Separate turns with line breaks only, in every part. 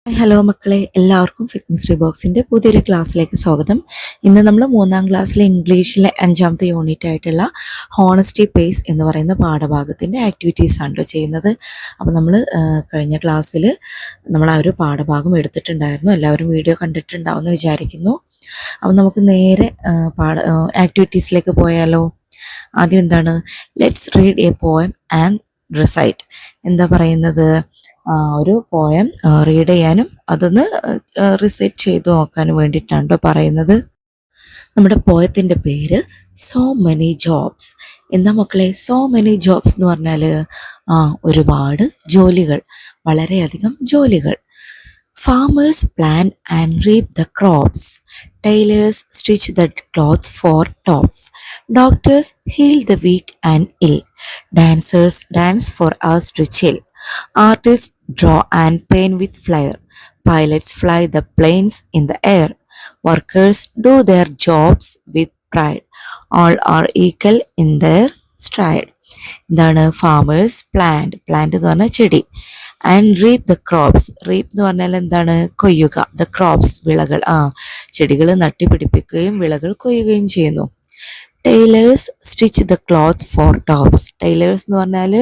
Hello മക്കളെ, എല്ലാവർക്കും fitness ബോക്സിൻ്റെ പുതിയൊരു ക്ലാസ്സിലേക്ക് സ്വാഗതം. ഇന്ന് നമ്മൾ 3ാം ക്ലാസ്സിലെ ഇംഗ്ലീഷിലെ 5ാമത്തെ യൂണിറ്റ് ആയിട്ടുള്ള ഹോണസ്റ്റി പേസ് എന്ന് പറയുന്ന പാഠഭാഗത്തിൻ്റെ ആക്ടിവിറ്റീസ് ആണ് ചെയ്യുന്നത്. അപ്പോൾ നമ്മൾ കഴിഞ്ഞ ക്ലാസ്സിൽ നമ്മൾ ആ ഒരു പാഠഭാഗം എടുത്തിട്ടുണ്ടായിരുന്നു. എല്ലാവരും വീഡിയോ കണ്ടിട്ടുണ്ടാവുമെന്ന് വിചാരിക്കുന്നു. അപ്പോൾ നമുക്ക് നേരെ ആക്ടിവിറ്റീസിലേക്ക് പോയാലോ. ആദ്യം എന്താണ്, let's read A poem and recite. എന്താ പറയുന്നത്, ഒരു പോയം റീഡ് ചെയ്യാനും അതൊന്ന് റിസൈറ്റ് ചെയ്തു നോക്കാനും വേണ്ടിയിട്ടാണ് പറയുന്നത്. നമ്മുടെ പോയത്തിൻ്റെ പേര് സോ മെനി ജോബ്സ്. എന്താ മക്കളെ, സോ മെനി ജോബ്സ് എന്ന് പറഞ്ഞാൽ ഒരുപാട് ജോലികൾ, വളരെയധികം ജോലികൾ. Farmers plan and reap the crops. Tailors stitch the clothes for tops. Doctors heal the weak and ill. Dancers dance for us to chill. Artists draw and paint with flair. Pilots fly the planes in the air. Workers do their jobs with pride. All are equal in their stride. എന്താണ്, farmers plant എന്ന് പറഞ്ഞാൽ ചെടി, and reap the crops. റീപ്പ് എന്ന് പറഞ്ഞാൽ എന്താണ്, കൊയ്യുക. The crops വിളകൾ, ചെടികൾ നട്ടുപിടിപ്പിക്കുകയും വിളകൾ കൊയ്യുകയും ചെയ്യുന്നു. Tailors stitch the clothes for tops. Tailors എന്ന് പറഞ്ഞാൽ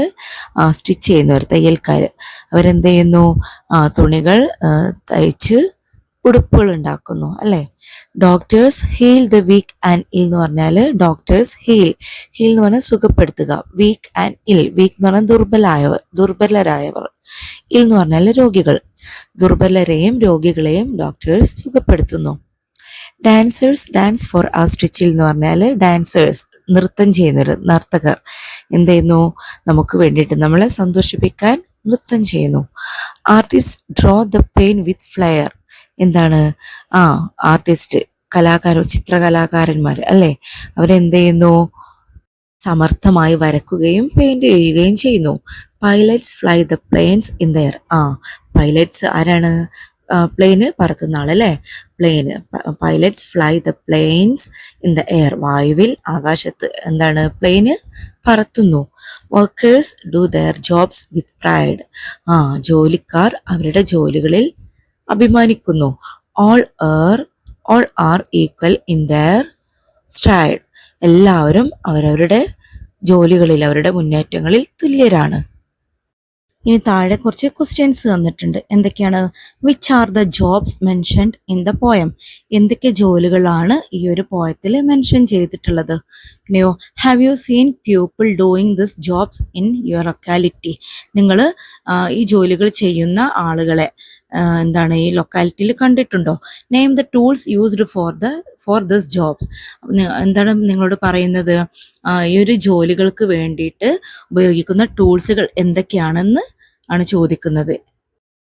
സ്റ്റിച്ച് ചെയ്യുന്നവർ, തയ്യൽക്കാർ. അവരെന്ത് ചെയ്യുന്നു, തുണികൾ തയ്ച്ച് ഉടുപ്പുകൾ ഉണ്ടാക്കുന്നു അല്ലേ. Doctors heal the weak and ill എന്ന് പറഞ്ഞാൽ ഡോക്ടേഴ്സ് ഹീൽ എന്ന് പറഞ്ഞാൽ സുഖപ്പെടുത്തുക. വീക്ക് ആൻഡ് ഇൽ, വീക്ക് എന്ന് പറഞ്ഞാൽ ദുർബലരായവർ. ഇൽ എന്ന് പറഞ്ഞാൽ രോഗികൾ. ദുർബലരെയും രോഗികളെയും ഡോക്ടേഴ്സ് സുഖപ്പെടുത്തുന്നു. Dancers dance for us to chill എന്ന് പറഞ്ഞാൽ ഡാൻസേഴ്സ് നൃത്തം ചെയ്യുന്നവർ, നർത്തകർ എന്ത് ചെയ്യുന്നു, നമുക്ക് വേണ്ടിയിട്ട് നമ്മളെ സന്തോഷിപ്പിക്കാൻ നൃത്തം ചെയ്യുന്നു. Artist draw the paint with flair. എന്താണ്, ആർട്ടിസ്റ്റ് ചിത്രകലാകാരന്മാർ അല്ലേ, അവരെന്ത് ചെയ്യുന്നു, സമർത്ഥമായി വരക്കുകയും പെയിന്റ് ചെയ്യുകയും ചെയ്യുന്നു. Pilots fly the planes in the air. Pilots ആരാണ്, പ്ലെയിന് പറത്തുന്ന ആളല്ലേ, plane. Pilots fly the planes in the air, വായുവിൽ, ആകാശത്ത് എന്താണ്, പ്ലെയിന് പറത്തുന്നു. Workers do their jobs with pride. ജോലിക്കാർ അവരുടെ ജോലികളിൽ അഭിമാനിക്കുന്നു. All are equal in their stride. എല്ലാവരും അവരവരുടെ ജോലികളിൽ, അവരുടെ മുന്നേറ്റങ്ങളിൽ തുല്യരാണ്. ഇനി താഴെ കുറച്ച് ക്വസ്റ്റ്യൻസ് തന്നിട്ടുണ്ട്. എന്തൊക്കെയാണ്, which are the jobs mentioned in the poem. എന്തൊക്കെ ജോലികളാണ് ഈ ഒരു പോയത്തിൽ മെൻഷൻ ചെയ്തിട്ടുള്ളത്. പിന്നെയോ, have you seen people doing this jobs in your locality. നിങ്ങൾ ഈ ജോലികൾ ചെയ്യുന്ന ആളുകളെ എന്താണ് ഈ ലൊക്കാലിറ്റിയിൽ കണ്ടിട്ടുണ്ടോ. Name the tools used for this jobs. എന്താണ് നിങ്ങളോട് പറയുന്നത്, ഈ ഒരു ജോലികൾക്ക് വേണ്ടിയിട്ട് ഉപയോഗിക്കുന്ന ടൂൾസുകൾ എന്തൊക്കെയാണെന്ന് ആണ് ചോദിക്കുന്നത്.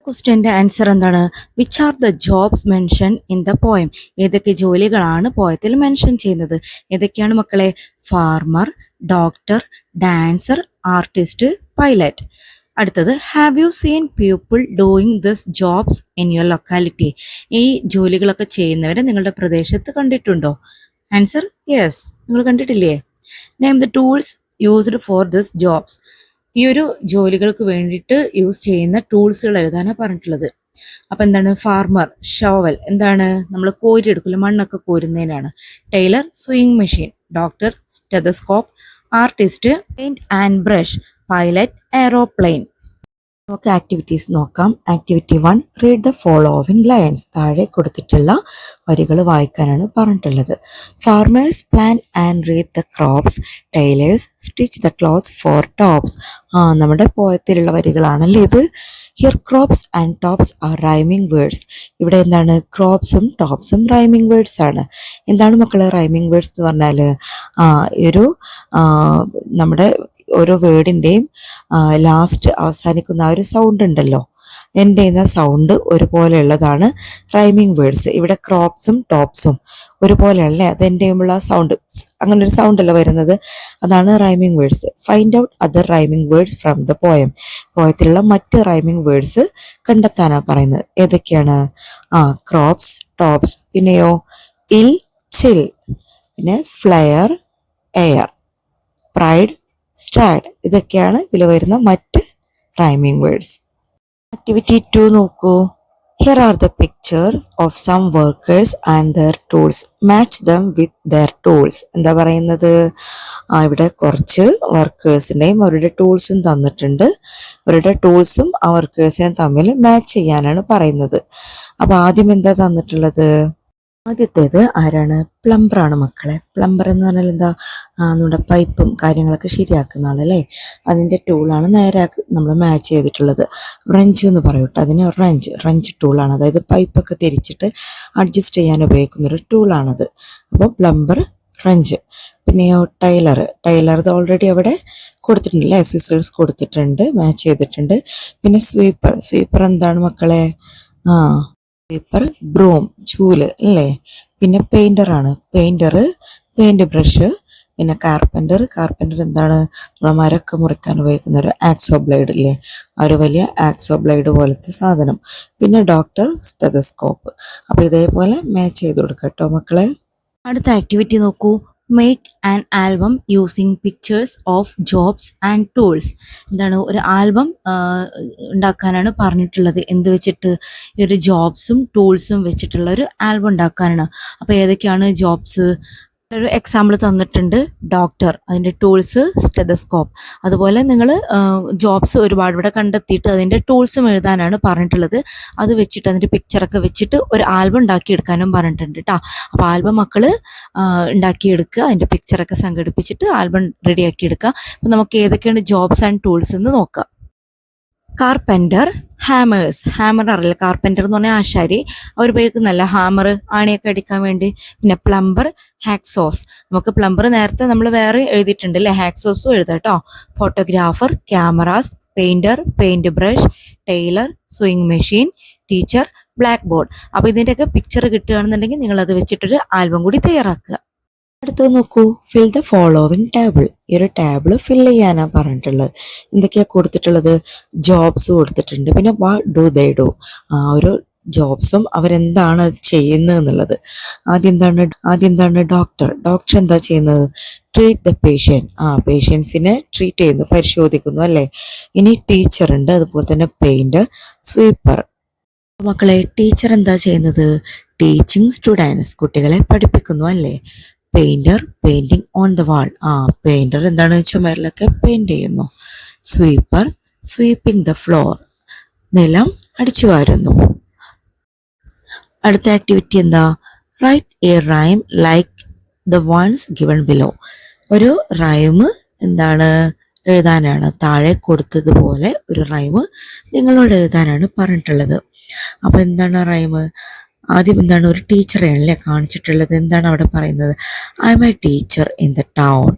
ക്വസ്റ്റ്യൻ്റെ ആൻസർ എന്താണ്, which are the jobs mention in the poem. ഏതൊക്കെ ജോലികളാണ് പോയത്തിൽ മെൻഷൻ ചെയ്യുന്നത്. ഏതൊക്കെയാണ് മക്കളെ, farmer, doctor, dancer, artist, pilot. അടുത്തത്, have you seen people doing this jobs in your locality. ഈ ജോലികളൊക്കെ ചെയ്യുന്നവരെ നിങ്ങളുടെ പ്രദേശത്ത് കണ്ടിട്ടുണ്ടോ. ആൻസർ യെസ്, നിങ്ങൾ കണ്ടിട്ടില്ലേ. Name the tools used for this jobs. ഈ ഒരു ജോലികൾക്ക് വേണ്ടിയിട്ട് യൂസ് ചെയ്യുന്ന ടൂൾസുകൾ എഴുതാനാണ് പറഞ്ഞിട്ടുള്ളത്. അപ്പൊ എന്താണ്, ഫാർമർ ഷോവൽ, എന്താണ് നമ്മൾ കോരിയെടുക്കില്ല, മണ്ണൊക്കെ കോരുന്നതിനാണ്. Tailor sewing machine. Doctor stethoscope. Artist paint and brush. Pilot aeroplane. നമുക്ക് ആക്ടിവിറ്റീസ് നോക്കാം. Activity 1, read the following lines. താഴെ കൊടുത്തിട്ടുള്ള വരികൾ വായിക്കാനാണ് പറഞ്ഞിട്ടുള്ളത്. Farmers plan and reap the crops. Tailors stitch the clothes for tops. നമ്മുടെ പോയത്തിലുള്ള വരികളാണല്ലേ ഇത്. Here crops and tops are rhyming words. ഇവിടെ എന്താണ്, ക്രോപ്സും ടോപ്സും റൈമിംഗ് വേർഡ്സ് ആണ്. എന്താണ് മക്കളെ റൈമിംഗ് വേർഡ്സ് എന്ന് പറഞ്ഞാൽ, ഒരു നമ്മുടെ ഓരോ വേർഡിൻ്റെയും ലാസ്റ്റ് അവസാനിക്കുന്ന ആ ഒരു സൗണ്ട് ഉണ്ടല്ലോ, എൻ്റെ ചെയ്യുന്ന സൗണ്ട് ഒരുപോലെയുള്ളതാണ് റൈമിംഗ് വേർഡ്സ്. ഇവിടെ ക്രോപ്സും ടോപ്സും ഒരുപോലെയല്ലേ, അത് എൻ്റെ ചെയ്യുമ്പോൾ ആ സൗണ്ട്, അങ്ങനെ ഒരു സൗണ്ട് അല്ല വരുന്നത്, അതാണ് rhyming words. Find out other rhyming words from the poem. പോയത്തിലുള്ള മറ്റ് റൈമിംഗ് വേർഡ്സ് കണ്ടെത്താനാണ് പറയുന്നത്. ഏതൊക്കെയാണ്, ക്രോപ്സ്, ടോപ്സ്, പിന്നെയോ ഇൽ, ചിൽ, പിന്നെ ഫ്ലയർ, എയർ, പ്രൈഡ്, സ്ട്രൈഡ്. ഇതൊക്കെയാണ് ഇതിൽ വരുന്ന മറ്റ് റൈമിംഗ് വേർഡ്സ്. ആക്ടിവിറ്റി 2 നോക്കൂ. Here are the picture of some workers and their tools. Match them with their tools. എന്താ പറയുന്നത്? ഇവിടെ കുറച്ച് വർക്കേഴ്സിൻ്റെയും അവരുടെ ടൂൾസും തന്നിട്ടുണ്ട്. അവരുടെ ടൂൾസും ആ വർക്കേഴ്സിനെയും തമ്മിൽ മാച്ച് ചെയ്യാനാണ് പറയുന്നത്. അപ്പോൾ ആദ്യം എന്താ തന്നിട്ടുള്ളത്? ആദ്യത്തേത് ആരാണ്? പ്ലംബറാണ് മക്കളെ. പ്ലംബർ എന്ന് പറഞ്ഞാൽ എന്താ? നമ്മുടെ പൈപ്പും കാര്യങ്ങളൊക്കെ ശരിയാക്കുന്ന ആളല്ലേ. അതിൻ്റെ ടൂളാണ് നേരെ നമ്മൾ മാച്ച് ചെയ്തിട്ടുള്ളത്. റഞ്ച് എന്ന് പറയൂട്ടോ, അതിന് റഞ്ച് ടൂളാണ്. അതായത് പൈപ്പൊക്കെ തിരിച്ചിട്ട് അഡ്ജസ്റ്റ് ചെയ്യാൻ ഉപയോഗിക്കുന്നൊരു ടൂളാണത്. അപ്പോൾ പ്ലംബർ, റഞ്ച്. പിന്നെയോ ടൈലർ ഓൾറെഡി അവിടെ കൊടുത്തിട്ടുണ്ടല്ലേ, സിസേഴ്സ് കൊടുത്തിട്ടുണ്ട്, മാച്ച് ചെയ്തിട്ടുണ്ട്. പിന്നെ സ്വീപ്പർ എന്താണ് മക്കളെ? പേപ്പർ, ബ്രൂം, ചൂല് അല്ലേ. പിന്നെ പെയിന്ററാണ്. Paint brush. പിന്നെ കാർപ്പൻ്റർ എന്താണ്? നമ്മളെ മരമൊക്കെ മുറിക്കാൻ ഉപയോഗിക്കുന്ന ഒരു ആക്സോ ബ്ലേഡ് ഇല്ലേ, ആ ഒരു വലിയ ആക്സോ ബ്ലേഡ് പോലത്തെ സാധനം. പിന്നെ ഡോക്ടർ, സ്റ്റെതസ്കോപ്പ്. അപ്പോൾ ഇതേപോലെ മാച്ച് ചെയ്ത് കൊടുക്കാം കേട്ടോ മക്കളെ. അടുത്ത ആക്ടിവിറ്റി നോക്കൂ. Make an album using pictures of jobs and tools. എന്താണ്? ഒരു ആൽബം ഉണ്ടാക്കാനാണ് പറഞ്ഞിട്ടുള്ളത്. എന്ത് വെച്ചിട്ട്? ഈ ഒരു ജോബ്സും ടൂൾസും വെച്ചിട്ടുള്ള ഒരു ആൽബം ഉണ്ടാക്കാനാണ്. അപ്പോൾ ഏതൊക്കെയാണ് ജോബ്സ്? ഒരു എക്സാമ്പിൾ തന്നിട്ടുണ്ട്, ഡോക്ടർ, അതിൻ്റെ ടൂൾസ് സ്റ്റെതസ്കോപ്പ്. അതുപോലെ നിങ്ങൾ ജോബ്സ് ഒരുപാട് ഇവിടെ കണ്ടെത്തിയിട്ട് അതിൻ്റെ ടൂൾസും എഴുതാനാണ് പറഞ്ഞിട്ടുള്ളത്. അത് വെച്ചിട്ട് അതിൻ്റെ പിക്ചറൊക്കെ വെച്ചിട്ട് ഒരു ആൽബം ഉണ്ടാക്കിയെടുക്കാനും പറഞ്ഞിട്ടുണ്ട് കേട്ടോ. അപ്പോൾ ആൽബം മക്കൾ ഉണ്ടാക്കിയെടുക്കുക, അതിൻ്റെ പിക്ചറൊക്കെ സംഘടിപ്പിച്ചിട്ട് ആൽബം റെഡിയാക്കി എടുക്കുക. അപ്പോൾ നമുക്ക് ഏതൊക്കെയാണ് ജോബ്സ് ആൻഡ് ടൂൾസ് എന്ന് നോക്കാം. കാർപ്പൻ്റർ, ഹാമർ അറിയില്ല. കാർപ്പൻ്റർ എന്ന് പറഞ്ഞാൽ ആശാരി, അവർ ഉപയോഗിക്കുന്നല്ല ഹാമർ, ആണിയൊക്കെ അടിക്കാൻ വേണ്ടി. പിന്നെ പ്ലംബർ, ഹാക്സോസ്. നമുക്ക് പ്ലംബർ നേരത്തെ നമ്മൾ വേറെ എഴുതിയിട്ടുണ്ട് അല്ലേ, ഹാക്സോസും എഴുതാം കേട്ടോ. Photographer, cameras, paint brush, tailor, sewing machine, teacher, black board. അപ്പോൾ ഇതിൻ്റെയൊക്കെ പിക്ചർ കിട്ടുകയാണെന്നുണ്ടെങ്കിൽ നിങ്ങൾ അത് വെച്ചിട്ടൊരു ആൽബം കൂടി തയ്യാറാക്കുക. അടുത്തത് നോക്കൂ. Fill the following table. ഈ ഒരു ടേബിൾ ഫില്ല് ചെയ്യാനാണ് പറഞ്ഞിട്ടുള്ളത്. എന്തൊക്കെയാണ് കൊടുത്തിട്ടുള്ളത്? ജോബ്സ് കൊടുത്തിട്ടുണ്ട്. പിന്നെ വാട്ട് ഡു ദേ ഡു, ആ ഒരു ജോബ്സും അവരെന്താണ് ചെയ്യുന്നത് എന്നുള്ളത്. ആദ്യം എന്താണ്? ഡോക്ടർ എന്താ ചെയ്യുന്നത്? Treat the patient. പേഷ്യൻസിനെ ട്രീറ്റ് ചെയ്യുന്നു, പരിശോധിക്കുന്നു അല്ലേ. ഇനി ടീച്ചർ ഉണ്ട്, അതുപോലെ തന്നെ പെയിൻറ്, സ്വീപ്പർ. മക്കളെ, ടീച്ചർ എന്താ ചെയ്യുന്നത്? ടീച്ചിങ് സ്റ്റുഡൻസ്, കുട്ടികളെ പഠിപ്പിക്കുന്നു അല്ലേ. Painting on the wall. Painter എന്താണ്? ചുമരിലൊക്കെ പെയിന്റ് ചെയ്യുന്നു. സ്വീപ്പർ, സ്വീപ്പിംഗ് ദ ഫ്ലോർ, നിലം അടിച്ചു വാരുന്നു. അടുത്ത ആക്ടിവിറ്റി എന്താ? Write a rhyme like the ones given below. ഒരു റൈം എന്താണ് എഴുതാനാണ്, താഴെ കൊടുത്തതുപോലെ ഒരു റൈം നിങ്ങളോട് എഴുതാനാണ് പറഞ്ഞിട്ടുള്ളത്. അപ്പോൾ എന്താണ് റൈം? ആദ്യം എന്താണ്? ഒരു ടീച്ചറെയാണല്ലേ കാണിച്ചിട്ടുള്ളത്. എന്താണ് അവിടെ പറയുന്നത്? I am a teacher in the town.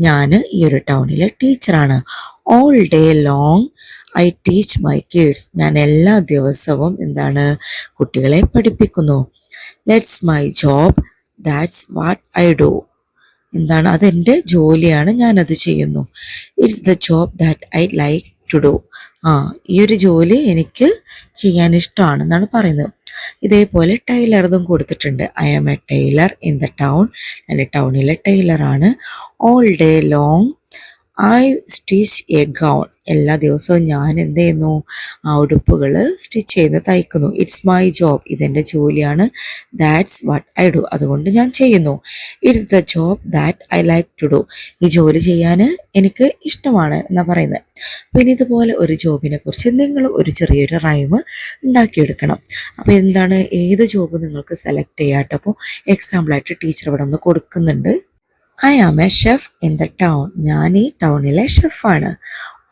ഞാൻ ഈ ഒരു ടൗണിലെ ടീച്ചറാണ്. All day long I teach my kids. ഞാൻ എല്ലാ ദിവസവും എന്താണ്? കുട്ടികളെ പഠിപ്പിക്കുന്നു. Let's my job, that's what I do. എന്താണ്? അതെൻ്റെ ജോലിയാണ്, ഞാനത് ചെയ്യുന്നു. It's the job that I like to do. ഈ ഒരു ജോലി എനിക്ക് ചെയ്യാൻ ഇഷ്ടമാണെന്നാണ് പറയുന്നത്. ഇതേപോലെ ടൈലറും കൊടുത്തിട്ടുണ്ട്. I am a tailor in the town. ഞാൻ ടൗണിലെ ടൈലറാണ്. All day long I stitch a gown. എല്ലാ ദിവസവും ഞാൻ എന്ത് ചെയ്യുന്നു? ഉടുപ്പുകൾ സ്റ്റിച്ച് ചെയ്ത് തയ്ക്കുന്നു. ഇറ്റ്സ് മൈ ജോബ്, ഇതെൻ്റെ ജോലിയാണ്. ദാറ്റ്സ് വാട്ട് ഐ ഡു, അതുകൊണ്ട് ഞാൻ ചെയ്യുന്നു. It's the job that I like to do. ഈ ജോലി ചെയ്യാൻ എനിക്ക് ഇഷ്ടമാണ് എന്നാണ് പറയുന്നത്. പിന്നെ ഇതുപോലെ ഒരു ജോബിനെ കുറിച്ച് നിങ്ങൾ ഒരു ചെറിയൊരു റൈം ഉണ്ടാക്കിയെടുക്കണം. അപ്പോൾ എന്താണ്? ഏത് ജോബ് നിങ്ങൾക്ക് സെലക്ട് ചെയ്യാട്ടോ. അപ്പോൾ എക്സാമ്പിളായിട്ട് ടീച്ചർ ഇവിടെ ഒന്ന് കൊടുക്കുന്നുണ്ട്. I am a chef in the town. ഞാൻ ഈ ടൗണിലെ ഷെഫാണ്.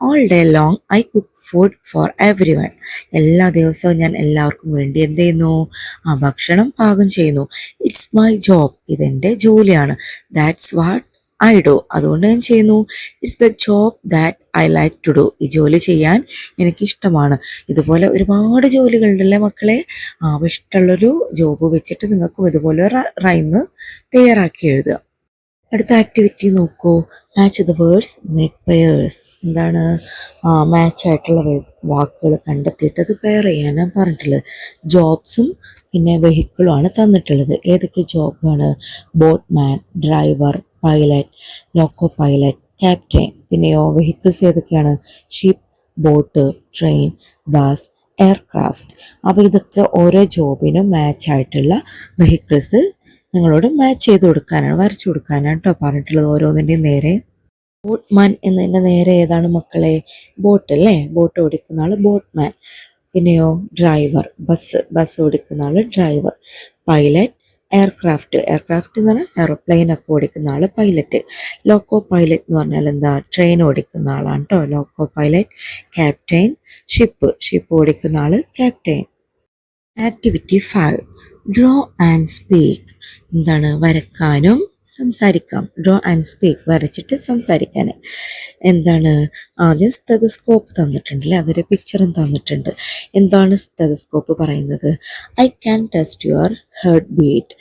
All day long I cook food for everyone. എല്ലാ ദിവസവും ഞാൻ എല്ലാവർക്കും വേണ്ടി എന്ത് ചെയ്യുന്നു? ഭക്ഷണം പാകം ചെയ്യുന്നു. ഇറ്റ്സ് മൈ ജോബ്, ഇതെൻ്റെ ജോലിയാണ്. ദാറ്റ്സ് വാട്ട് ഐ ഡു, അതുകൊണ്ട് ഞാൻ ചെയ്യുന്നു. It's the job that I like to do, ഈ ജോലി ചെയ്യാൻ എനിക്കിഷ്ടമാണ്. ഇതുപോലെ ഒരുപാട് ജോലികളുണ്ടല്ലേ മക്കളെ. ഇഷ്ടമുള്ളൊരു ജോബ് വെച്ചിട്ട് നിങ്ങൾക്കും ഇതുപോലെ ഒരു റൈം തയ്യാറാക്കി എഴുതുക. അടുത്ത ആക്ടിവിറ്റി നോക്കൂ. Match the words, make pairs. എന്താണ്? മാച്ചായിട്ടുള്ള വാക്കുകൾ കണ്ടെത്തിയിട്ട് അത് പെയർ ചെയ്യാനാണ് പറഞ്ഞിട്ടുള്ളത്. ജോബ്സും പിന്നെ വെഹിക്കിളുമാണ് തന്നിട്ടുള്ളത്. ഏതൊക്കെ ജോബാണ്? Boatman, driver, pilot, loco pilot, captain. പിന്നെയോ വെഹിക്കിൾസ് ഏതൊക്കെയാണ്? Ship, boat, train, bus, aircraft. അപ്പോൾ ഇതൊക്കെ ഓരോ ജോബിനും മാച്ച് ആയിട്ടുള്ള വെഹിക്കിൾസ് നിങ്ങളോട് മാച്ച് ചെയ്ത് കൊടുക്കാനാണ്, വരച്ചു കൊടുക്കാനാണ് കേട്ടോ പറഞ്ഞിട്ടുള്ളത് ഓരോന്നിൻ്റെയും നേരെ. ബോട്ട്മാൻ എന്നതിൻ്റെ നേരെ ഏതാണ് മക്കളെ? ബോട്ട് അല്ലേ? ബോട്ട് ഓടിക്കുന്ന ആൾ ബോട്ട്മാൻ. പിന്നെയോ ഡ്രൈവർ, ബസ് ഓടിക്കുന്ന ആൾ ഡ്രൈവർ. പൈലറ്റ്, എയർക്രാഫ്റ്റ് എന്ന് പറഞ്ഞാൽ എയർപ്ലെയിൻ ഒക്കെ ഓടിക്കുന്ന ആൾ പൈലറ്റ്. ലോക്കോ പൈലറ്റ് എന്ന് പറഞ്ഞാൽ എന്താ? ട്രെയിൻ ഓടിക്കുന്ന ആളാണ് കേട്ടോ ലോക്കോ പൈലറ്റ്. ക്യാപ്റ്റൻ, ഷിപ്പ് ഓടിക്കുന്ന ആൾ captain. Activity 5, draw and speak. എന്താണ്? വരക്കാനും സംസാരിക്കാം. ഡ്രോ ആൻഡ് സ്പീക്ക്, വരച്ചിട്ട് സംസാരിക്കാൻ. എന്താണ്? ആദ്യം സ്റ്റെതസ്കോപ്പ് തന്നിട്ടുണ്ടല്ലേ, അതൊരു പിക്ചറും തന്നിട്ടുണ്ട്. എന്താണ് സ്റ്റെതസ്കോപ്പ് പറയുന്നത്? I can test your heart beat.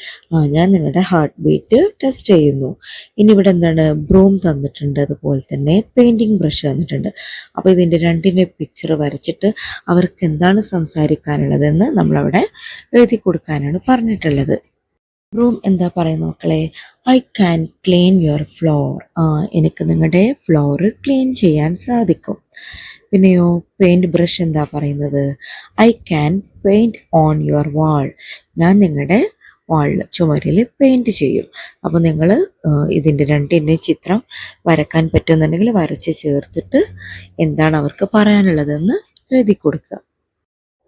ഞാൻ നിങ്ങളുടെ ഹാർട്ട് ബീറ്റ് ടെസ്റ്റ് ചെയ്യുന്നു. ഇനി ഇവിടെ എന്താണ്? ബ്രൂം തന്നിട്ടുണ്ട്, അതുപോലെ തന്നെ പെയിൻറ്റിങ് ബ്രഷ് തന്നിട്ടുണ്ട്. അപ്പോൾ ഇതിൻ്റെ രണ്ടിൻ്റെ പിക്ചർ വരച്ചിട്ട് അവർക്ക് എന്താണ് സംസാരിക്കാനുള്ളതെന്ന് നമ്മളവിടെ എഴുതി കൊടുക്കാനാണ് പറഞ്ഞിട്ടുള്ളത്. ബ്രൂം എന്താ പറയുന്നത് മക്കളെ? I can clean your floor. എനിക്ക് നിങ്ങളുടെ ഫ്ലോർ ക്ലീൻ ചെയ്യാൻ സാധിക്കും. പിന്നെയോ പെയിൻറ് ബ്രഷ് എന്താ പറയുന്നത്? I can paint on your wall. ഞാൻ നിങ്ങളുടെ വാളിൽ, ചുമരിൽ പെയിൻറ് ചെയ്യും. അപ്പോൾ നിങ്ങൾ ഇതിൻ്റെ രണ്ടിൻ്റെ ചിത്രം വരക്കാൻ പറ്റുമെന്നുണ്ടെങ്കിൽ വരച്ച് ചേർത്തിട്ട് എന്താണ് അവർക്ക് പറയാനുള്ളതെന്ന് എഴുതി കൊടുക്കുക.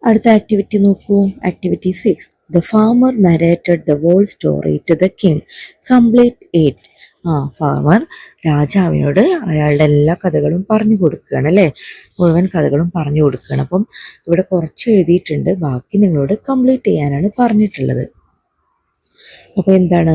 അടുത്ത ആക്ടിവിറ്റി നോക്കൂ. Activity 6, the farmer narrated the whole story to the king. Complete it. Farmer രാജാവിനോട് അയാളുടെ എല്ലാ കഥകളും പറഞ്ഞു കൊടുക്കുകയാണ് അല്ലേ, മുഴുവൻ കഥകളും പറഞ്ഞു കൊടുക്കുകയാണ്. അപ്പം ഇവിടെ കുറച്ച് എഴുതിയിട്ടുണ്ട്, ബാക്കി നിങ്ങളോട് കംപ്ലീറ്റ് ചെയ്യാനാണ് പറഞ്ഞിട്ടുള്ളത്. അപ്പോൾ എന്താണ്?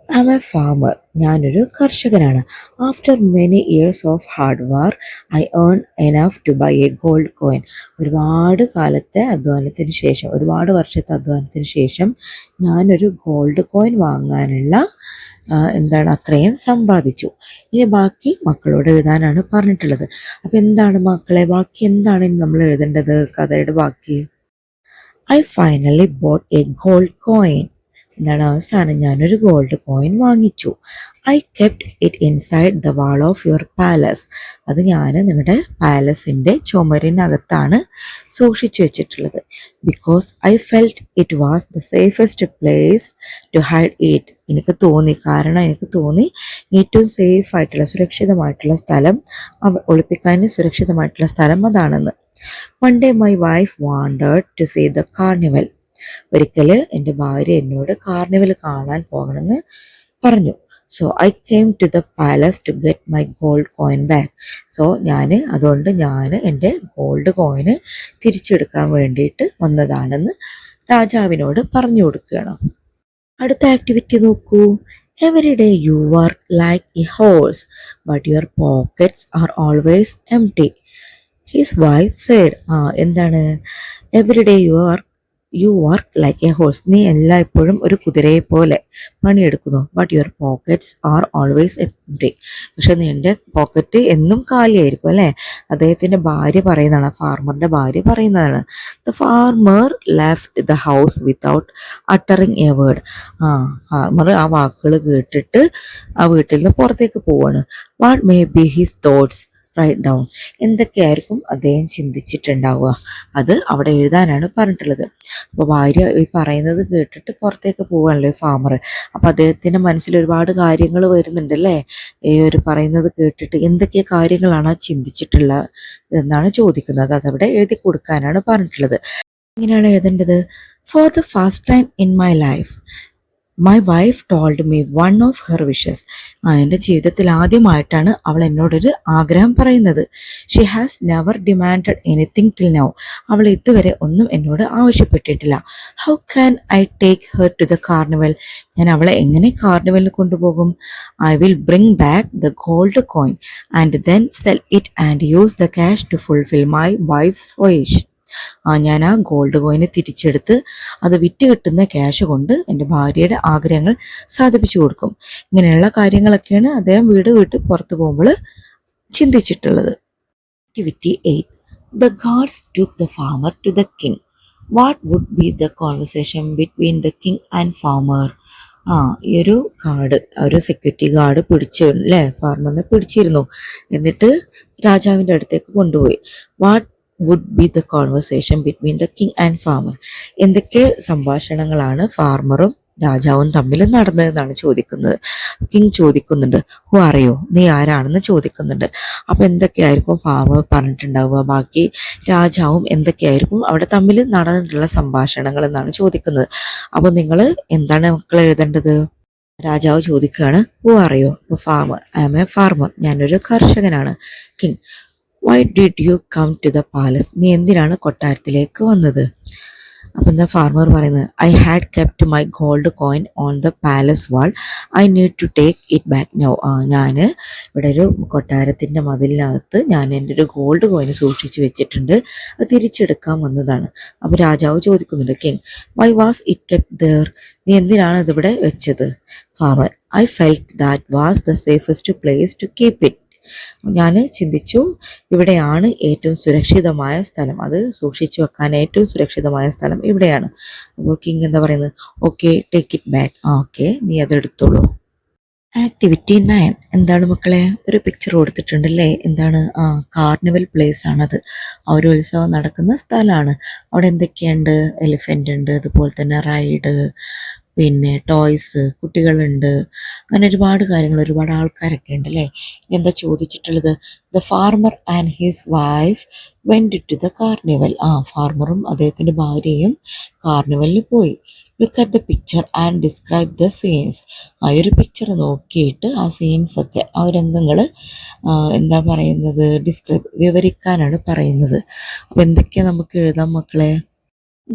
I am a farmer. ഞാനൊരു കർഷകനാണ്. After many years of hard work I earn enough to buy a gold coin. ഒരുപാട് കാലത്തെ അധ്വാനത്തിന് ശേഷം, ഒരുപാട് വർഷത്തെ അധ്വാനത്തിന് ശേഷം ഞാനൊരു ഗോൾഡ് കോയിൻ വാങ്ങാനുള്ള എന്താണ് അത്രയും സമ്പാദിച്ചു. ഇനി ബാക്കി മക്കളോട് എഴുതാനാണ് പറഞ്ഞിട്ടുള്ളത്. അപ്പോൾ എന്താണ് മക്കളെ ബാക്കി? എന്താണ് ഇനി നമ്മൾ എഴുതേണ്ടത് കഥയുടെ ബാക്കി? I finally bought a gold coin. എന്താണ് അവസാനം? ഞാനൊരു ഗോൾഡ് കോയിൻ വാങ്ങിച്ചു. I kept it inside the wall of your palace. അത് ഞാൻ നിങ്ങളുടെ പാലസിൻ്റെ ചുമരിനകത്താണ് സൂക്ഷിച്ചു വെച്ചിട്ടുള്ളത്. Because I felt it was the safest place to hide it. എനിക്ക് തോന്നി, കാരണം എനിക്ക് തോന്നി ഏറ്റവും സേഫ് ആയിട്ടുള്ള, സുരക്ഷിതമായിട്ടുള്ള സ്ഥലം, ഒളിപ്പിക്കാൻ സുരക്ഷിതമായിട്ടുള്ള സ്ഥലം അതാണെന്ന്. One day my wife wanted to see the carnival. ഒരിക്കൽ എൻ്റെ ഭാര്യ എന്നോട് കാർണിവൽ കാണാൻ പോകണമെന്ന് പറഞ്ഞു. So I came to the palace to get my gold coin back. So അതുകൊണ്ട് ഞാൻ എൻ്റെ ഗോൾഡ് കോയിന് തിരിച്ചെടുക്കാൻ വേണ്ടിയിട്ട് വന്നതാണെന്ന് രാജാവിനോട് പറഞ്ഞു കൊടുക്കുകയാണ്. അടുത്ത ആക്ടിവിറ്റി നോക്കൂ. Every day you work like a horse but your pockets are always empty. His wife said. എന്താണ്? Every day you work like a horse. നീ എല്ലായ്പ്പോഴും ഒരു കുതിരയെ പോലെ പണിയെടുക്കുന്നു. But your pockets are always empty. പക്ഷെ നിന്റെ പോക്കറ്റ് എന്നും കാലിയായിരിക്കും അല്ലേ. അദ്ദേഹത്തിൻ്റെ ഭാര്യ പറയുന്നതാണ്, ഫാർമറിൻ്റെ ഭാര്യ പറയുന്നതാണ്. The farmer left the house without uttering a word. Farmer ആ വാക്കുകൾ കേട്ടിട്ട് ആ വീട്ടിൽ നിന്ന് പുറത്തേക്ക് പോവാണ്. What may be his thoughts? Write down. എന്തൊക്കെയായിരിക്കും അദ്ദേഹം ചിന്തിച്ചിട്ടുണ്ടാവുക, അത് അവിടെ എഴുതാനാണ് പറഞ്ഞിട്ടുള്ളത്. അപ്പോൾ ഭാര്യ ഈ പറയുന്നത് കേട്ടിട്ട് പുറത്തേക്ക് പോവുകയാണല്ലോ ഫാമർ. അപ്പോൾ അദ്ദേഹത്തിൻ്റെ മനസ്സിൽ ഒരുപാട് കാര്യങ്ങൾ വരുന്നുണ്ടല്ലേ ഈ ഒരു പറയുന്നത് കേട്ടിട്ട്. എന്തൊക്കെ കാര്യങ്ങളാണ് ചിന്തിച്ചിട്ടുള്ളത് എന്നാണ് ചോദിക്കുന്നത്. അതവിടെ എഴുതി കൊടുക്കാനാണ് പറഞ്ഞിട്ടുള്ളത്. എങ്ങനെയാണ് എഴുതേണ്ടത്? For the first time in my life my wife told me one of her wishes. എൻ്റെ ജീവിതത്തിൽ ആദ്യമായിട്ടാണ് അവൾ എന്നോടൊരു ആഗ്രഹം പറയുന്നത്. She has never demanded anything till now. അവൾ ഇതുവരെ ഒന്നും എന്നോട് ആവശ്യപ്പെട്ടിട്ടില്ല. How can I take her to the carnival? ഞാൻ അവളെ എങ്ങനെ കാർണിവലിൽ കൊണ്ടുപോകും? I will bring back the gold coin and then sell it and use the cash to fulfil my wives wish. ഞാൻ ആ ഗോൾഡ് കോയിന് തിരിച്ചെടുത്ത് അത് വിറ്റ് കിട്ടുന്ന ക്യാഷ് കൊണ്ട് എൻ്റെ ഭാര്യയുടെ ആഗ്രഹങ്ങൾ സാധിപ്പിച്ചു കൊടുക്കും. ഇങ്ങനെയുള്ള കാര്യങ്ങളൊക്കെയാണ് അദ്ദേഹം വീട് വിട്ട് പുറത്തു പോകുമ്പോൾ ചിന്തിച്ചിട്ടുള്ളത്. Activity 8, the guards took the farmer to the king. What would be the conversation between the king and farmer? ഈ ഒരു സെക്യൂരിറ്റി ഗാർഡ് പിടിച്ചു അല്ലേ, ഫാർമറിനെ പിടിച്ചിരുന്നു. എന്നിട്ട് രാജാവിൻ്റെ അടുത്തേക്ക് കൊണ്ടുപോയി. What would be the conversation between the king and farmer? എന്തൊക്കെ സംഭാഷണങ്ങളാണ് ഫാർമറും രാജാവും തമ്മിൽ നടന്നതെന്നാണ് ചോദിക്കുന്നത്. കിങ് ചോദിക്കുന്നുണ്ട്, ഹു അറിയോ, നീ ആരാണെന്ന് ചോദിക്കുന്നുണ്ട്. അപ്പൊ എന്തൊക്കെയായിരിക്കും ഫാമർ പറഞ്ഞിട്ടുണ്ടാവുക, ബാക്കി രാജാവും എന്തൊക്കെയായിരിക്കും അവിടെ തമ്മിൽ നടന്നിട്ടുള്ള സംഭാഷണങ്ങൾ എന്നാണ് ചോദിക്കുന്നത്. അപ്പൊ നിങ്ങൾ എന്താണ് മക്കൾ എഴുതേണ്ടത്? രാജാവ് ചോദിക്കുകയാണ്, who are you? Farmer, I am a farmer, ഞാനൊരു കർഷകനാണ്. King, why did you come to the palace? നീ എന്തിനാണ് കൊട്ടാരത്തിലേക്ക് വന്നത്? അപ്പം എന്താ ഫാർമർ പറയുന്നത്, I had kept my gold coin on the palace wall, I need to take it back now. ഞാൻ ഇവിടെ ഒരു കൊട്ടാരത്തിൻ്റെ മതിലിനകത്ത് ഞാൻ എൻ്റെ ഒരു ഗോൾഡ് കോയിൻ സൂക്ഷിച്ചു വെച്ചിട്ടുണ്ട്, അത് തിരിച്ചെടുക്കാൻ വന്നതാണ്. അപ്പോൾ രാജാവ് ചോദിക്കുന്നുണ്ട്, king, why was it kept there? നീ എന്തിനാണ് ഇതിവിടെ വെച്ചത്? Farmer, I felt that was the safest place to keep it. ഞാൻ ചിന്തിച്ചു ഇവിടെയാണ് ഏറ്റവും സുരക്ഷിതമായ സ്ഥലം, അത് സൂക്ഷിച്ചു വെക്കാൻ ഏറ്റവും സുരക്ഷിതമായ സ്ഥലം ഇവിടെയാണ്. അപ്പോൾ കിങ് എന്താ പറയുന്നത്, okay take it back. Okay, നീ അതെടുത്തോളൂ. ആക്ടിവിറ്റി 9 എന്താണ് മക്കളെ? ഒരു പിക്ചർ കൊടുത്തിട്ടുണ്ടല്ലേ, എന്താണ്? കാർണിവൽ പ്ലേസ് ആണത്. ആ ഒരു ഉത്സവം നടക്കുന്ന സ്ഥലമാണ്. അവിടെ എന്തൊക്കെയുണ്ട്? എലിഫൻ്റ് ഉണ്ട്, അതുപോലെ തന്നെ റൈഡ്, പിന്നെ ടോയ്സ്, കുട്ടികളുണ്ട്, അങ്ങനെ ഒരുപാട് കാര്യങ്ങൾ, ഒരുപാട് ആൾക്കാരൊക്കെ ഉണ്ട് അല്ലേ. എന്താ ചോദിച്ചിട്ടുള്ളത്? The farmer and his wife went to the carnival. ഫാർമറും അദ്ദേഹത്തിൻ്റെ ഭാര്യയും കാർണിവലിൽ പോയി. Look at the picture and describe the scenes. ആ ഒരു പിക്ചർ നോക്കിയിട്ട് ആ സീൻസൊക്കെ, ആ രംഗങ്ങൾ എന്താ പറയുന്നത്, വിവരിക്കാനാണ് പറയുന്നത്. അപ്പോൾ എന്തൊക്കെയാണ് നമുക്ക് എഴുതാം മക്കളെ?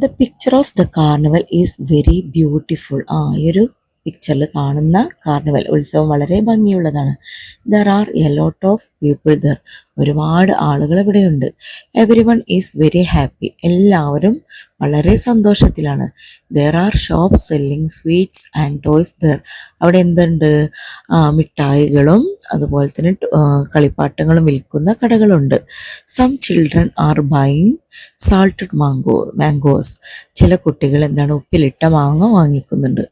The picture of the carnival is very beautiful. ഈ ഒരു പിക്ചറിൽ കാണുന്ന കാർണിവൽ ഉത്സവം വളരെ ഭംഗിയുള്ളതാണ്. There are a lot of people there. ഒരുപാട് ആളുകൾ ഇവിടെയുണ്ട്. Everyone is very happy. എല്ലാവരും വളരെ സന്തോഷത്തിലാണ്. There are shop selling sweets and toys there. അവിടെ എന്തുണ്ട്? മിഠായികളും അതുപോലെ തന്നെ കളിപ്പാട്ടങ്ങളും വിൽക്കുന്ന കടകളുണ്ട്. Some children are buying salted mangoes. ചില കുട്ടികൾ എന്താണ്, ഉപ്പിലിട്ട മാങ്ങ വാങ്ങിക്കുന്നുണ്ട്.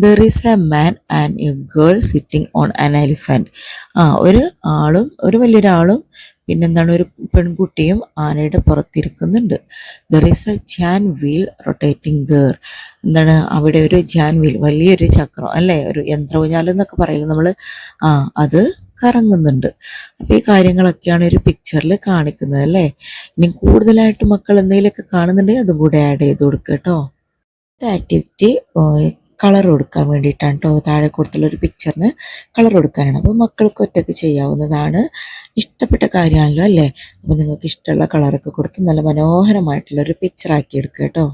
There is a man and a girl sitting on an elephant. ഒരു ആളും ഒരു വലിയൊരാളും പിന്നെന്താണ്, ഒരു പെൺകുട്ടിയും ആനയുടെ പുറത്തിരിക്കുന്നുണ്ട്. There is a giant wheel rotating there. എന്താണ്, അവിടെ ഒരു ജാൻ വീൽ, വലിയൊരു ചക്രം അല്ലേ, ഒരു യന്ത്രഊഞ്ഞാൽ എന്നൊക്കെ പറയില്ല നമ്മൾ, അത് കറങ്ങുന്നുണ്ട്. അപ്പോൾ ഈ കാര്യങ്ങളൊക്കെയാണ് ഒരു പിക്ചറിൽ കാണിക്കുന്നത് അല്ലേ. ഇനി കൂടുതലായിട്ട് മക്കൾ എന്തെങ്കിലുമൊക്കെ കാണുന്നുണ്ടെങ്കിൽ അതും കൂടെ ആഡ് ചെയ്ത് കൊടുക്കുക കേട്ടോ. ആക്ടിവിറ്റി കളർ കൊടുക്കാൻ വേണ്ടിയിട്ടാണ് കേട്ടോ. താഴെ കൊടുത്തുള്ള ഒരു പിക്ചറിന് കളർ കൊടുക്കാനാണ്. അപ്പോൾ മക്കൾക്ക് ഒറ്റയ്ക്ക് ചെയ്യാവുന്നതാണ്. ഇഷ്ടപ്പെട്ട കാര്യമാണല്ലോ അല്ലേ. അപ്പോൾ നിങ്ങൾക്ക് ഇഷ്ടമുള്ള കളറൊക്കെ കൊടുത്ത് നല്ല മനോഹരമായിട്ടുള്ളൊരു പിക്ചർ ആക്കി എടുക്കുക കേട്ടോ.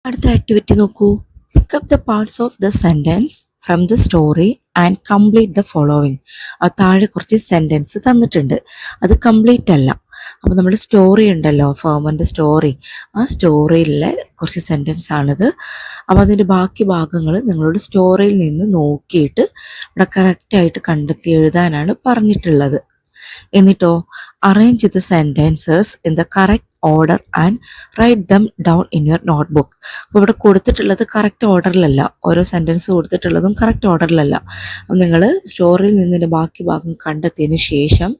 അടുത്ത ആക്ടിവിറ്റി നോക്കൂ. Pick up the parts of the sentence from the story and complete the following. താഴെ കുറച്ച് സെൻറ്റൻസ് തന്നിട്ടുണ്ട്, അത് കംപ്ലീറ്റ് അല്ല. അപ്പോൾ നമ്മുടെ സ്റ്റോറി ഉണ്ടല്ലോ, ഫാമറിൻ്റെ സ്റ്റോറി, ആ സ്റ്റോറിയിലെ കുറച്ച് സെൻറ്റൻസ് ആണിത്. അപ്പോൾ അതിൻ്റെ ബാക്കി ഭാഗങ്ങൾ നിങ്ങളോട് സ്റ്റോറിയിൽ നിന്ന് നോക്കിയിട്ട് ഇവിടെ കറക്റ്റായിട്ട് കണ്ടെത്തി എഴുതാനാണ് പറഞ്ഞിട്ടുള്ളത്. എന്നിട്ടോ arrange the sentences in the correct order and write them down in your notebook. അപ്പോൾ ഇവിടെ കൊടുത്തിട്ടുള്ളത് കറക്റ്റ് ഓർഡറിലല്ല, ഓരോ സെൻറ്റൻസ് കൊടുത്തിട്ടുള്ളതും കറക്റ്റ് ഓർഡറിലല്ല. അപ്പം നിങ്ങൾ സ്റ്റോറിയിൽ നിന്നിൻ്റെ ബാക്കി ഭാഗം കണ്ടെത്തിയതിന് ശേഷം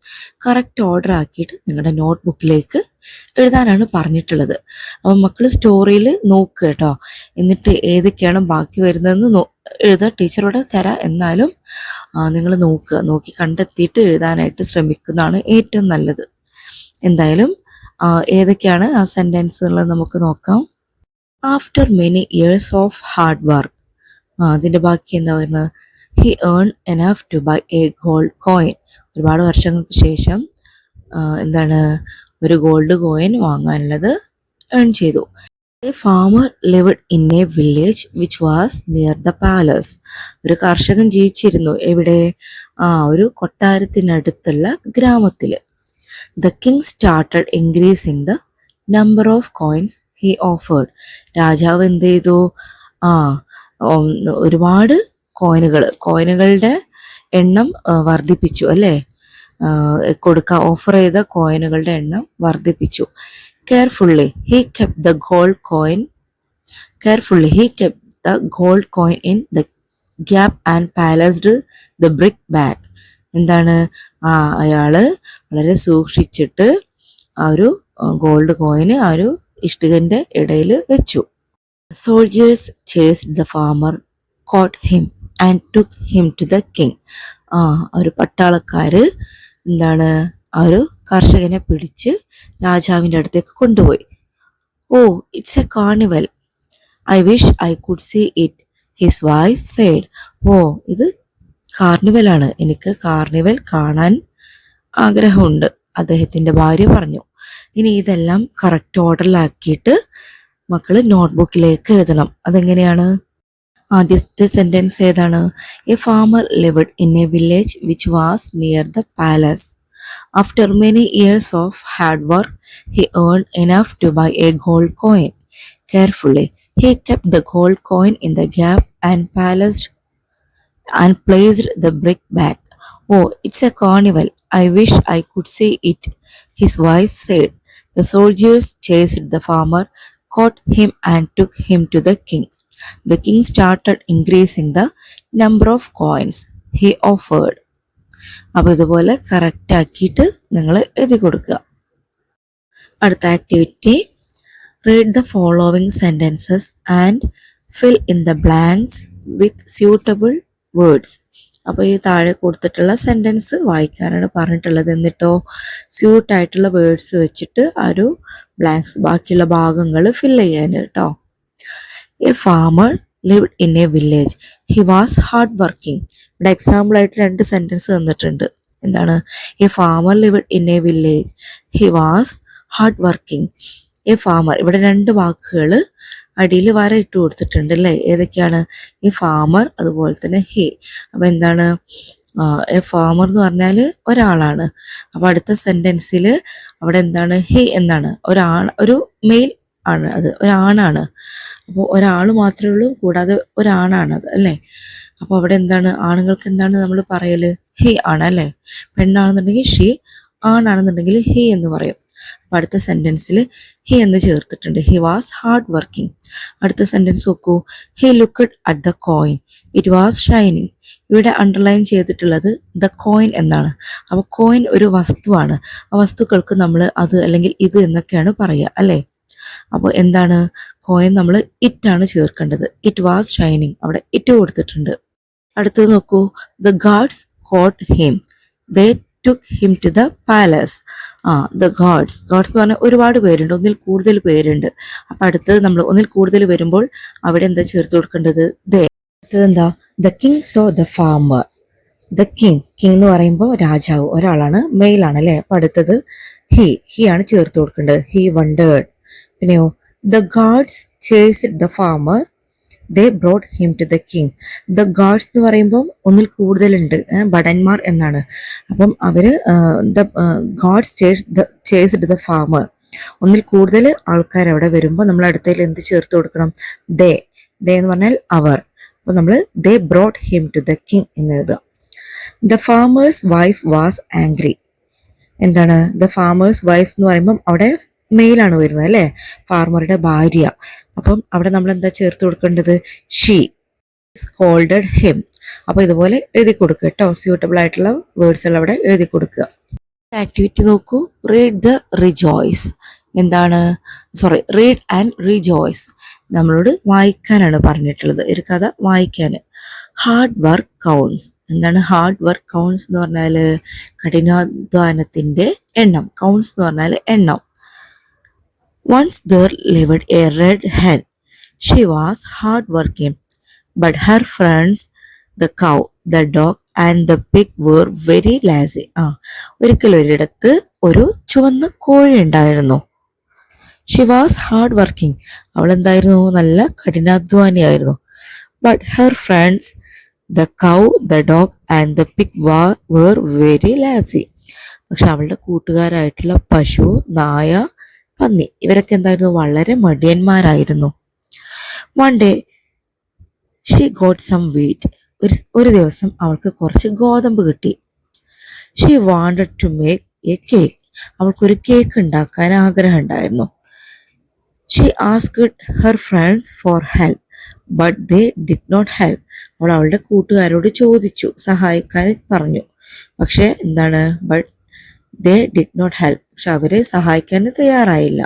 കറക്റ്റ് ഓർഡർ ആക്കിയിട്ട് നിങ്ങളുടെ നോട്ട്ബുക്കിലേക്ക് എഴുതാനാണ് പറഞ്ഞിട്ടുള്ളത്. അപ്പം മക്കൾ സ്റ്റോറിയിൽ നോക്കുക കേട്ടോ, എന്നിട്ട് ഏതൊക്കെയാണ് ബാക്കി വരുന്നതെന്ന് എഴുതുക. ടീച്ചറോട് തരാം, എന്നാലും നിങ്ങൾ നോക്കി കണ്ടെത്തിയിട്ട് എഴുതാനായിട്ട് ശ്രമിക്കുന്നതാണ് ഏറ്റവും നല്ലത്. എന്തായാലും ഏതൊക്കെയാണ് ആ സെൻറ്റൻസ് എന്നുള്ളത് നമുക്ക് നോക്കാം. After many years of hard work. അതിൻ്റെ ബാക്കി എന്താ പറയുന്നത്? He earn enough to buy a gold coin. ഒരുപാട് വർഷങ്ങൾക്ക് ശേഷം എന്താണ്, ഒരു ഗോൾഡ് കോയിൻ വാങ്ങാനുള്ളത് ഏൺ ചെയ്തു. A farmer lived in a village which was near the palace. ഒരു കർഷകൻ ജീവിച്ചിരുന്നു എവിടെ? ഒരു കൊട്ടാരത്തിനടുത്തുള്ള ഗ്രാമത്തിൽ. The king started increasing the number of coins he offered. രാജാവ് എന്ത് ചെയ്തു? ഒരുപാട് കോയിനുകളുടെ എണ്ണം വർദ്ധിപ്പിച്ചു അല്ലേ. ഓഫർ ചെയ്ത കോയിനുകളുടെ എണ്ണം വർദ്ധിപ്പിച്ചു. Carefully he kept the gold coin in the gap and palaced the brick bag. എന്താണ്, അയാള് വളരെ സൂക്ഷിച്ചിട്ട് ആ ഒരു ഗോൾഡ് കോയിന് ആ ഒരു ഇഷ്ടികന്റെ ഇടയിൽ വെച്ചു. Soldiers chased the farmer, caught him and took him to the king. ഒരു പട്ടാളക്കാര് എന്താണ് ആ ഒരു കർഷകനെ പിടിച്ച് രാജാവിൻ്റെ അടുത്തേക്ക് കൊണ്ടുപോയി. Oh, it's a carnival, I wish I could see it, his wife said. ഓ, ഇത് കാർണിവലാണ്, എനിക്ക് കാർണിവൽ കാണാൻ ആഗ്രഹമുണ്ട്, അദ്ദേഹത്തിന്റെ ഭാര്യ പറഞ്ഞു. ഇനി ഇതെല്ലാം കറക്റ്റ് ഓർഡറിലാക്കിയിട്ട് മക്കള് നോട്ട്ബുക്കിലേക്ക് എഴുതണം. അതെങ്ങനെയാണ്? ആദ്യത്തെ സെന്റൻസ് ഏതാണ്? A farmer lived in a village which was near the palace. After many years of hard work he earn enough to buy a gold coin. Carefully he kept the gold coin in the gap and placed the brick back. Oh, it's a carnival, I wish I could see it, his wife said. The soldiers chased the farmer, caught him and took him to the king. The king started increasing the number of coins he offered. അപ്പോൾ ഇതുപോലെ correct ആക്കിയിട്ട് നിങ്ങൾ എഴുതി കൊടുക്കുക. അടുത്ത activity, read the following sentences and fill in the blanks with suitable words. അപ്പോൾ ഈ താഴെ കൊടുത്തിട്ടുള്ള സെന്റൻസ് വായിക്കാനാണ് പറഞ്ഞിട്ടുള്ളത്. എന്നിട്ടോ സ്യൂട്ടായിട്ടുള്ള വേർഡ്സ് വെച്ചിട്ട് ആ ഒരു ബ്ലാങ്ക്സ് ബാക്കിയുള്ള ഭാഗങ്ങൾ ഫിൽ ചെയ്യാൻ കേട്ടോ. A farmer lived in a village, he was hard working. ഇവിടെ എക്സാമ്പിൾ ആയിട്ട് 2 സെന്റൻസ് തന്നിട്ടുണ്ട്. എന്താണ്? A farmer lived in a village, he was hard working. A farmer, ഇവിടെ 2 വാക്കുകൾ അടിയിൽ വര ഇട്ട് കൊടുത്തിട്ടുണ്ട് അല്ലേ? ഏതൊക്കെയാണ്? ഈ ഫാമർ, അതുപോലെ തന്നെ ഹി. അപ്പൊ എന്താണ്? എ ഫാമർ എന്ന് പറഞ്ഞാൽ ഒരാളാണ്. അപ്പൊ അടുത്ത സെന്റൻസിൽ അവിടെ എന്താണ്? ഹി എന്നാണ്. ഒരു മെയിൽ ആണ്, അത് ഒരാണാണ്. അപ്പോൾ ഒരാൾ മാത്രമേ ഉള്ളൂ, കൂടാതെ ഒരാണാണത് അല്ലേ? അപ്പൊ അവിടെ എന്താണ്? ആണുങ്ങൾക്ക് എന്താണ് നമ്മൾ പറയല്? ഹി ആണ് അല്ലേ? പെണ്ണാണെന്നുണ്ടെങ്കിൽ ഷീ, ആണാണെന്നുണ്ടെങ്കിൽ ഹി എന്ന് പറയും. അപ്പൊ അടുത്ത സെന്റൻസിൽ ഹി എന്ന് ചേർത്തിട്ടുണ്ട്. He was hard working. അടുത്ത സെന്റൻസ് നോക്കൂ. He looked at the coin, it was shining. ഇവിടെ അണ്ടർലൈൻ ചെയ്തിട്ടുള്ളത് ദ കോയിൻ എന്നാണ്. അപ്പൊ കോയിൻ ഒരു വസ്തുവാണ്. ആ വസ്തുക്കൾക്ക് നമ്മൾ അത് അല്ലെങ്കിൽ ഇത് എന്നൊക്കെയാണ് പറയുക അല്ലേ? അപ്പോൾ എന്താണ്? കോയിൻ നമ്മൾ ഇറ്റ് ആണ് ചേർക്കേണ്ടത്. ഇറ്റ് വാസ് ഷൈനിങ്, അവിടെ ഇറ്റ് കൊടുത്തിട്ടുണ്ട്. അടുത്തത് നോക്കൂ. The guards caught him, they took him to the palace. The guards എന്ന് പറഞ്ഞാൽ ഒരുപാട് പേരുണ്ട്, ഒന്നിൽ കൂടുതൽ പേരുണ്ട്. അപ്പൊ അടുത്തത് നമ്മൾ ഒന്നിൽ കൂടുതൽ വരുമ്പോൾ അവിടെ എന്താ ചേർത്ത് കൊടുക്കേണ്ടത്? ദേ. അടുത്തത് എന്താ? The king saw the farmer. The king എന്ന് പറയുമ്പോൾ രാജാവ് ഒരാളാണ്, മെയിലാണ് അല്ലെ? അപ്പൊ അടുത്തത് ഹി ആണ് ചേർത്ത് കൊടുക്കേണ്ടത്. He wondered. പിന്നെയോ the guards chased the farmer, they brought him to the king. The guards എന്ന് പറയുമ്പോൾ ഒന്നിൽ കൂടുതലുണ്ട്, ഭടന്മാർ എന്നാണ്. അപ്പം അവര് the guards chased the farmer, ഒന്നിൽ കൂടുതൽ ആൾക്കാർ അവിടെ വരുമ്പോൾ നമ്മൾ അടുത്തതിൽ എന്ത് ചേർത്ത് കൊടുക്കണം? ദേ എന്ന് പറഞ്ഞാൽ അവർ. അപ്പൊ നമ്മൾ they brought him to the king എന്ന് എഴുതുക. The farmer's wife was angry. എന്താണ്? ദ ഫാമേഴ്സ് വൈഫ് എന്ന് പറയുമ്പം അവിടെ മെയിലാണ് വരുന്നത് അല്ലെ? ഫാർമറുടെ ഭാര്യ. അപ്പം അവിടെ നമ്മൾ എന്താ ചേർത്ത് കൊടുക്കേണ്ടത്? She scolded him. അപ്പൊ ഇതുപോലെ എഴുതി കൊടുക്കുക കേട്ടോ. സ്യൂട്ടബിൾ ആയിട്ടുള്ള വേർഡ്സ് എല്ലാം അവിടെ എഴുതി കൊടുക്കുക. ആക്ടിവിറ്റി നോക്കൂ. Read the rejoice. എന്താണ്? Read and rejoice. നമ്മളോട് വായിക്കാനാണ് പറഞ്ഞിട്ടുള്ളത്, ഒരു കഥ വായിക്കാൻ. Hard work counts. എന്താണ് ഹാർഡ് വർക്ക് കൗണ്ട്സ് എന്ന് പറഞ്ഞാല്? കഠിനാധ്വാനത്തിന്റെ എണ്ണം. കൗണ്ട്സ് എന്ന് പറഞ്ഞാൽ എണ്ണം. Once there lived a red hen. She was hard working, but her friends, the cow, the dog and the pig were very lazy. ഒരിടത്ത് ഒരു ചുവന്ന കോഴി ഉണ്ടായിരുന്നു. She was hard working. അവൾ എന്തായിരുന്നു? നല്ല കഠിനാധ്വാനിയായിരുന്നു. But her friends, the cow, the dog and the pig were very lazy. പക്ഷെ അവളുടെ കൂട്ടുകാരായിട്ടുള്ള പശു, നായ, പന്നി ഇവരൊക്കെ എന്തായിരുന്നു? വളരെ മടിയന്മാരായിരുന്നു. One day she got some wheat. ഒരു ദിവസം അവൾക്ക് കുറച്ച് ഗോതമ്പ് കിട്ടി. She wanted to make a cake. അവൾക്കൊരു കേക്ക് ഉണ്ടാക്കാൻ ആഗ്രഹം ഉണ്ടായിരുന്നു. She asked her friends for help, but they did not help. അവൾ അവളുടെ കൂട്ടുകാരോട് ചോദിച്ചു, സഹായിക്കാൻ പറഞ്ഞു. പക്ഷെ എന്താണ്? But they did not help. പക്ഷെ അവരെ സഹായിക്കാൻ തയ്യാറായില്ല.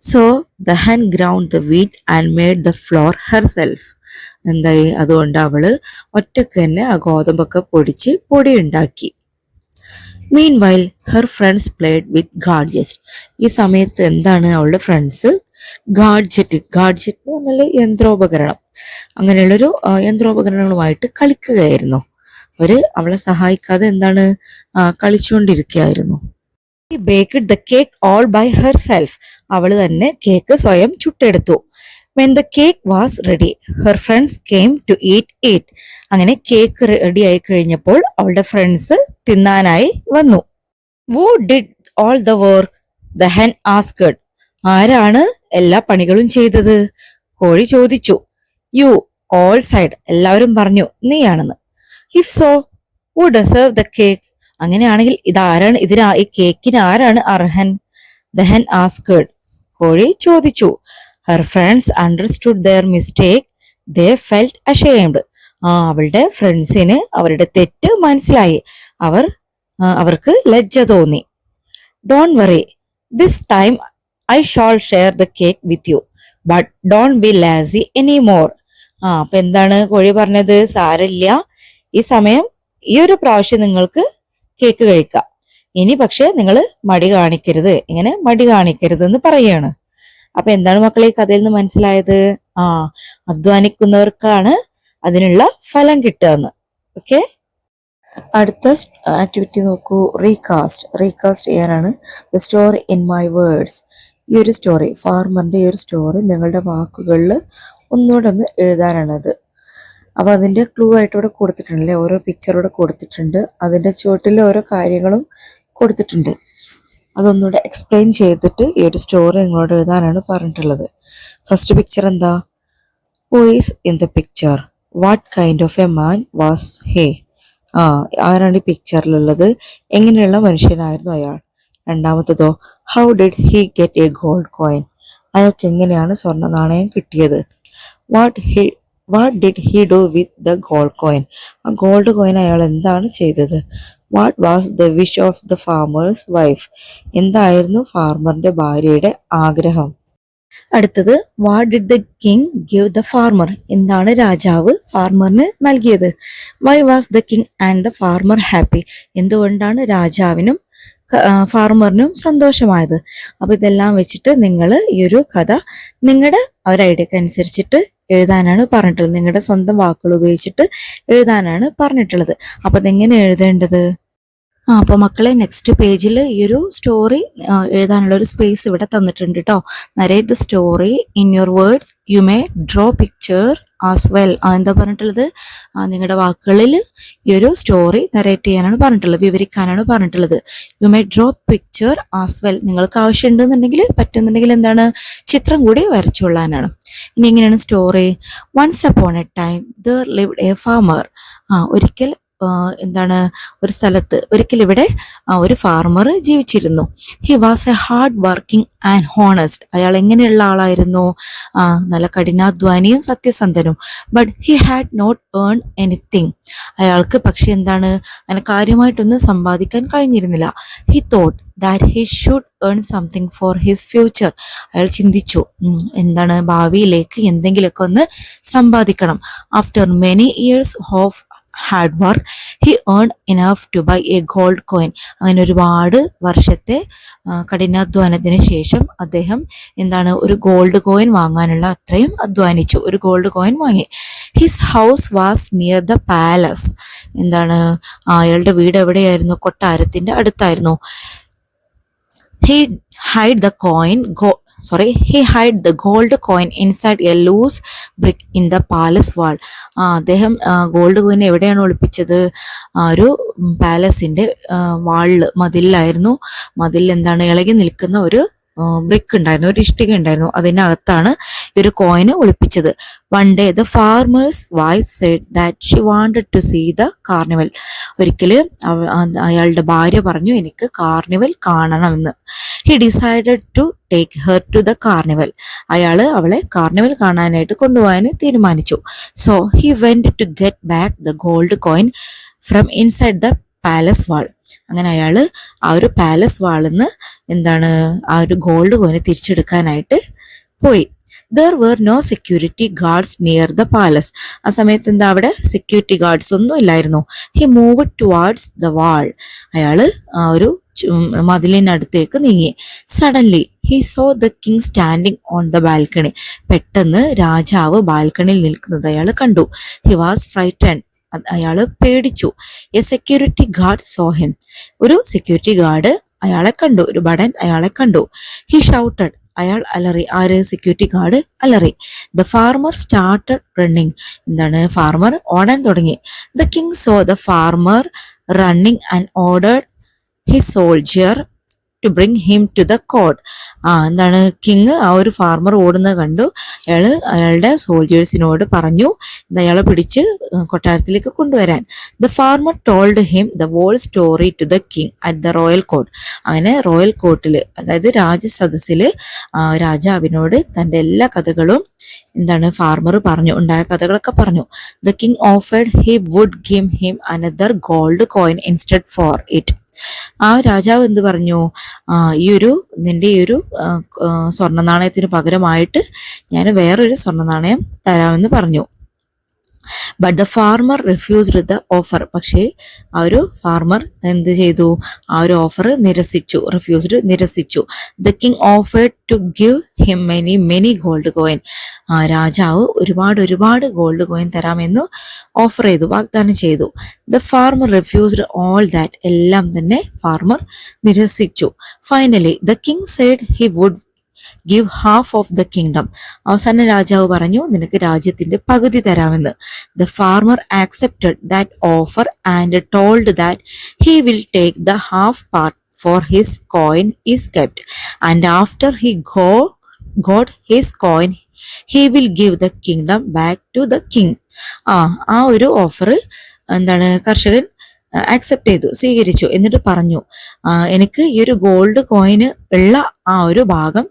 So the hen ground the wheat and made the flour herself. എന്തായി, അതുകൊണ്ട് അവള് ഒറ്റക്ക് തന്നെ ആ ഗോതമ്പൊക്കെ പൊടിച്ച് പൊടിയുണ്ടാക്കി. Meanwhile, her friends played with gadgets. ഈ സമയത്ത് എന്താണ് അവളുടെ ഫ്രണ്ട്സ് ഗാഡ്ജറ്റ് എന്ന് പറഞ്ഞാൽ യന്ത്രോപകരണം, അങ്ങനെയുള്ളൊരു യന്ത്രോപകരണങ്ങളുമായിട്ട് കളിക്കുകയായിരുന്നു. അവളെ സഹായിക്കാതെ എന്താണ് കളിച്ചുകൊണ്ടിരിക്കുകയായിരുന്നു. She baked the cake all by herself. അവള് തന്നെ കേക്ക് സ്വയം ചുട്ടെടുത്തു. When the cake was ready, her friends came to eat it. അങ്ങനെ കേക്ക് റെഡി ആയി കഴിഞ്ഞപ്പോൾ അവളുടെ ഫ്രണ്ട്സ് തിന്നാനായി വന്നു. Who did all the work? The hen asked. ആരാണ് എല്ലാ പണികളും ചെയ്തത്? കോഴി ചോദിച്ചു. You, all said. എല്ലാവരും പറഞ്ഞു നീയാണെന്ന്. If so, who deserved the cake? അങ്ങനെയാണെങ്കിൽ ഈ കേക്കിന് ആരാണ് അർഹൻ? The hen asked. കോഴി ചോദിച്ചു. Her friends understood their mistake. They felt ashamed. അവളുടെ ഫ്രണ്ട്സിന് അവരുടെ തെറ്റ് മനസ്സിലായി. അവർക്ക് ലജ്ജ തോന്നി. Don't worry. This time I shall share the cake with you. But don't be lazy anymore. അപ്പൊ എന്താണ് കോഴി പറഞ്ഞത്? സാരമില്ല, ഈ ഒരു പ്രാവശ്യം നിങ്ങൾക്ക് കേക്ക് കഴിക്കാം. ഇനി പക്ഷെ നിങ്ങൾ മടി കാണിക്കരുത് എന്ന് പറയാണ്. അപ്പൊ എന്താണ് മക്കളെ ഈ കഥയിൽ നിന്ന് മനസ്സിലായത്? അധ്വാനിക്കുന്നവർക്കാണ് അതിനുള്ള ഫലം കിട്ടുകയെന്ന്. ഓക്കെ, അടുത്ത ആക്ടിവിറ്റി നോക്കൂ. റീകാസ്റ്റ് ചെയ്യാനാണ്. The story in my words. ഈ ഒരു സ്റ്റോറി, ഫാർമറിന്റെ ഈ ഒരു സ്റ്റോറി നിങ്ങളുടെ വാക്കുകളിൽ ഒന്നുകൂടെ ഒന്ന് എഴുതാനാണത്. അപ്പൊ അതിന്റെ ക്ലൂ ആയിട്ട് ഇവിടെ കൊടുത്തിട്ടുണ്ടല്ലേ, ഓരോ പിക്ചർ ഇവിടെ കൊടുത്തിട്ടുണ്ട്, അതിന്റെ ചുവട്ടിൽ ഓരോ കാര്യങ്ങളും കൊടുത്തിട്ടുണ്ട്. അതൊന്നുകൂടെ എക്സ്പ്ലെയിൻ ചെയ്തിട്ട് ഈ ഒരു സ്റ്റോറി നിങ്ങളോട് എഴുതാനാണ് പറഞ്ഞിട്ടുള്ളത്. ഫസ്റ്റ് പിക്ചർ എന്താ? Who is in the picture? What kind of a man was he? ആരാണ് ഈ പിക്ചറിലുള്ളത്? എങ്ങനെയുള്ള മനുഷ്യനായിരുന്നു അയാൾ? രണ്ടാമത്തതോ, how did he get a gold coin? അയാൾക്ക് എങ്ങനെയാണ് സ്വർണ്ണ നാണയം കിട്ടിയത്? What did he do with the gold coin? ആ ഗോൾഡ് കോയിൻ അയാൾ എന്താണ് ചെയ്തത്? What was the wish of the farmer's wife? എന്തായിരുന്നു ഫാർമറിന്റെ ഭാര്യയുടെ ആഗ്രഹം? അടുത്തത്, what did the king give the farmer? എന്താണ് രാജാവ് ഫാർമറിന് നൽകിയത്? Why was the king and the farmer happy? എന്തുകൊണ്ടാണ് രാജാവിനും ഫാർമറിനും സന്തോഷമായത്? അപ്പൊ ഇതെല്ലാം വെച്ചിട്ട് നിങ്ങൾ ഈ ഒരു കഥ നിങ്ങളുടെ ഒരു ഐഡിയക്ക് അനുസരിച്ചിട്ട് എഴുതാനാണ് പറഞ്ഞിട്ടുള്ളത്. നിങ്ങളുടെ സ്വന്തം വാക്കുകൾ ഉപയോഗിച്ചിട്ട് എഴുതാനാണ് പറഞ്ഞിട്ടുള്ളത്. അപ്പൊ അതെങ്ങനെ എഴുതേണ്ടത്? അപ്പൊ മക്കളെ, നെക്സ്റ്റ് പേജിൽ ഈ ഒരു സ്റ്റോറി എഴുതാനുള്ള ഒരു സ്പേസ് ഇവിടെ തന്നിട്ടുണ്ട് കേട്ടോ. Narrate the story in your words. U may draw picture as well. എന്താ പറഞ്ഞിട്ടുള്ളത്? നിങ്ങളുടെ വാക്കുകളിൽ ഈ ഒരു സ്റ്റോറി നരേറ്റ് ചെയ്യാനാണ് പറഞ്ഞിട്ടുള്ളത്, വിവരിക്കാനാണ് പറഞ്ഞിട്ടുള്ളത്. You may draw picture as well. നിങ്ങൾക്ക് ആവശ്യമുണ്ടെന്നുണ്ടെങ്കിൽ, പറ്റുന്നുണ്ടെങ്കിൽ എന്താണ്, ചിത്രം കൂടി വരച്ചുകൊള്ളാനാണ്. ഇനി എങ്ങനെയാണ് story? Once upon a time there lived a farmer. ഒരിക്കൽ എന്താണ്, ഒരു സ്ഥലത്ത് ഒരിക്കൽ ഇവിടെ ഒരു ഫാർമർ ജീവിച്ചിരുന്നു. He was a hard working and honest. അയാൾ എങ്ങനെയുള്ള ആളായിരുന്നു? നല്ല കഠിനാധ്വാനിയും സത്യസന്ധനും. But he had not earn anything. അയാൾക്ക് പക്ഷെ എന്താണ്, അങ്ങനെ കാര്യമായിട്ടൊന്നും സമ്പാദിക്കാൻ കഴിഞ്ഞിരുന്നില്ല. He thought that he should earn something for his future. അയാൾ ചിന്തിച്ചു, എന്താണ്, ഭാവിയിലേക്ക് എന്തെങ്കിലുമൊക്കെ ഒന്ന് സമ്പാദിക്കണം. After many years of hard work he earn enough to buy a gold coin. അങ്ങനെ ഒരുപാട് വർഷത്തെ കഠിനാധ്വാനത്തിന് ശേഷം അദ്ദേഹം എന്താണ്, ഒരു ഗോൾഡ് കോയിൻ വാങ്ങാനുള്ള അത്രയും അധ്വാനിച്ചു. ഒരു ഗോൾഡ് കോയിൻ വാങ്ങി. His house was near the palace. എന്താണ്, അയാളുടെ വീട് എവിടെയായിരുന്നു? കൊട്ടാരത്തിന്റെ അടുത്തായിരുന്നു. He hid the gold coin inside a loose brick in the palace wall. അദ്ദേഹം ഗോൾഡ് കോയിൻ എവിടെയാണ് ഒളിപ്പിച്ചത്? ഒരു പാലസിന്റെ മതിലിലായിരുന്നു. മതിലിൽ എന്താണ്, ഇളകി നിൽക്കുന്ന ഒരു ബ്രിക്ക് ഉണ്ടായിരുന്നു, ഒരു ഇഷ്ടിക ഉണ്ടായിരുന്നു. അതിനകത്താണ് ഈ ഒരു കോയിന് ഒളിപ്പിച്ചത്. One day the farmer's wife said that she wanted to see the carnival. ഒരിക്കല് അയാളുടെ ഭാര്യ പറഞ്ഞു, എനിക്ക് കാർണിവൽ കാണണമെന്ന്. He decided to take her to the carnival. അവളെ കാർണിവൽ കാണാനായിട്ട് കൊണ്ടുപോകാൻ തീരുമാനിച്ചു. So he went to get back the gold coin from inside the palace wall. അങ്ങനെ അയാൾ ആ ഒരു പാലസ് വാളിന്ന് എന്താണ് ആ ഒരു ഗോൾഡ് കോയിന് തിരിച്ചെടുക്കാനായിട്ട് പോയി. There were no security guards near the palace. ആ സമയത്ത് എന്താ അവിടെ സെക്യൂരിറ്റി ഗാർഡ്സ് ഒന്നും ഇല്ലായിരുന്നു. He move towards the wall. അയാള് ആ ഒരു മതിലിനടുത്തേക്ക് നീങ്ങി. Suddenly he saw the king standing on the balcony. പെട്ടെന്ന് രാജാവ് ബാൽക്കണിയിൽ നിൽക്കുന്നത് അയാൾ കണ്ടു. He was frighten. അയാള് പേടിച്ചു. A security guard saw him. ഒരു സെക്യൂരിറ്റി ഗാർഡ് അയാളെ കണ്ടു, ഒരു ഭടൻ അയാളെ കണ്ടു. He shouted. അയാൾ അലറി. ആര്? സെക്യൂരിറ്റി ഗാർഡ് അലറി. The farmer started running. എന്താണ്? ഫാർമർ ഓടാൻ തുടങ്ങി. The king saw the farmer running and ordered his soldier to bring him to the court. എന്താണ്? കിങ് ആ ഒരു ഫാർമർ ഓടുന്നത് കണ്ടു. അയാളുടെ സോൾജേഴ്സിനോട് പറഞ്ഞു അയാളെ പിടിച്ച് കൊട്ടാരത്തിലേക്ക് കൊണ്ടുവരാൻ. The farmer told him the whole story to the king at the royal court. അങ്ങനെ റോയൽ കോർട്ടിൽ, അതായത് രാജസദസ്സിൽ രാജാവിനോട് തൻ്റെ എല്ലാ കഥകളും എന്താണ് ഫാർമർ പറഞ്ഞു, ഉണ്ടായ കഥകളൊക്കെ പറഞ്ഞു. The king offered he would give him another gold coin instead for it. ആ രാജാവ് എന്ത് പറഞ്ഞു? നിന്റെ ഈ ഒരു സ്വർണ്ണ നാണയത്തിന് പകരമായിട്ട് ഞാൻ വേറൊരു സ്വർണ്ണ നാണയം തരാമെന്ന് പറഞ്ഞു. But the farmer refused the offer. പക്ഷേ ആ ഒരു ഫാർമർ എന്ത് ചെയ്തു? ആ ഒരു ഓഫർ നിരസിച്ചു. The king offered to give him many gold coin. രാജാവ് ഒരുപാട് ഗോൾഡ് കോയിൻ തരാമെന്ന് ഓഫർ ചെയ്തു, വാഗ്ദാനം ചെയ്തു. The farmer refused all that. എല്ലാം തന്നെ ഫാർമർ നിരസിച്ചു. Finally the king said he would give half of the kingdom. അവസാനം രാജാവ് പറഞ്ഞു നിനക്ക് രാജ്യത്തിന്റെ പകുതി തരാമെന്ന്. The farmer accepted that offer and told that he will take the half part for his coin is kept and after he got his coin he will give the kingdom back to the king. ആ ഒരു offer എന്താണ് കർഷകൻ accept ചെയ്തു, സ്വീകരിച്ചു. എന്നിട്ട് പറഞ്ഞു എനിക്ക് ഈ ഒരു ഗോൾഡ് കോയിന് ഉള്ള ആ ഒരു ഭാഗം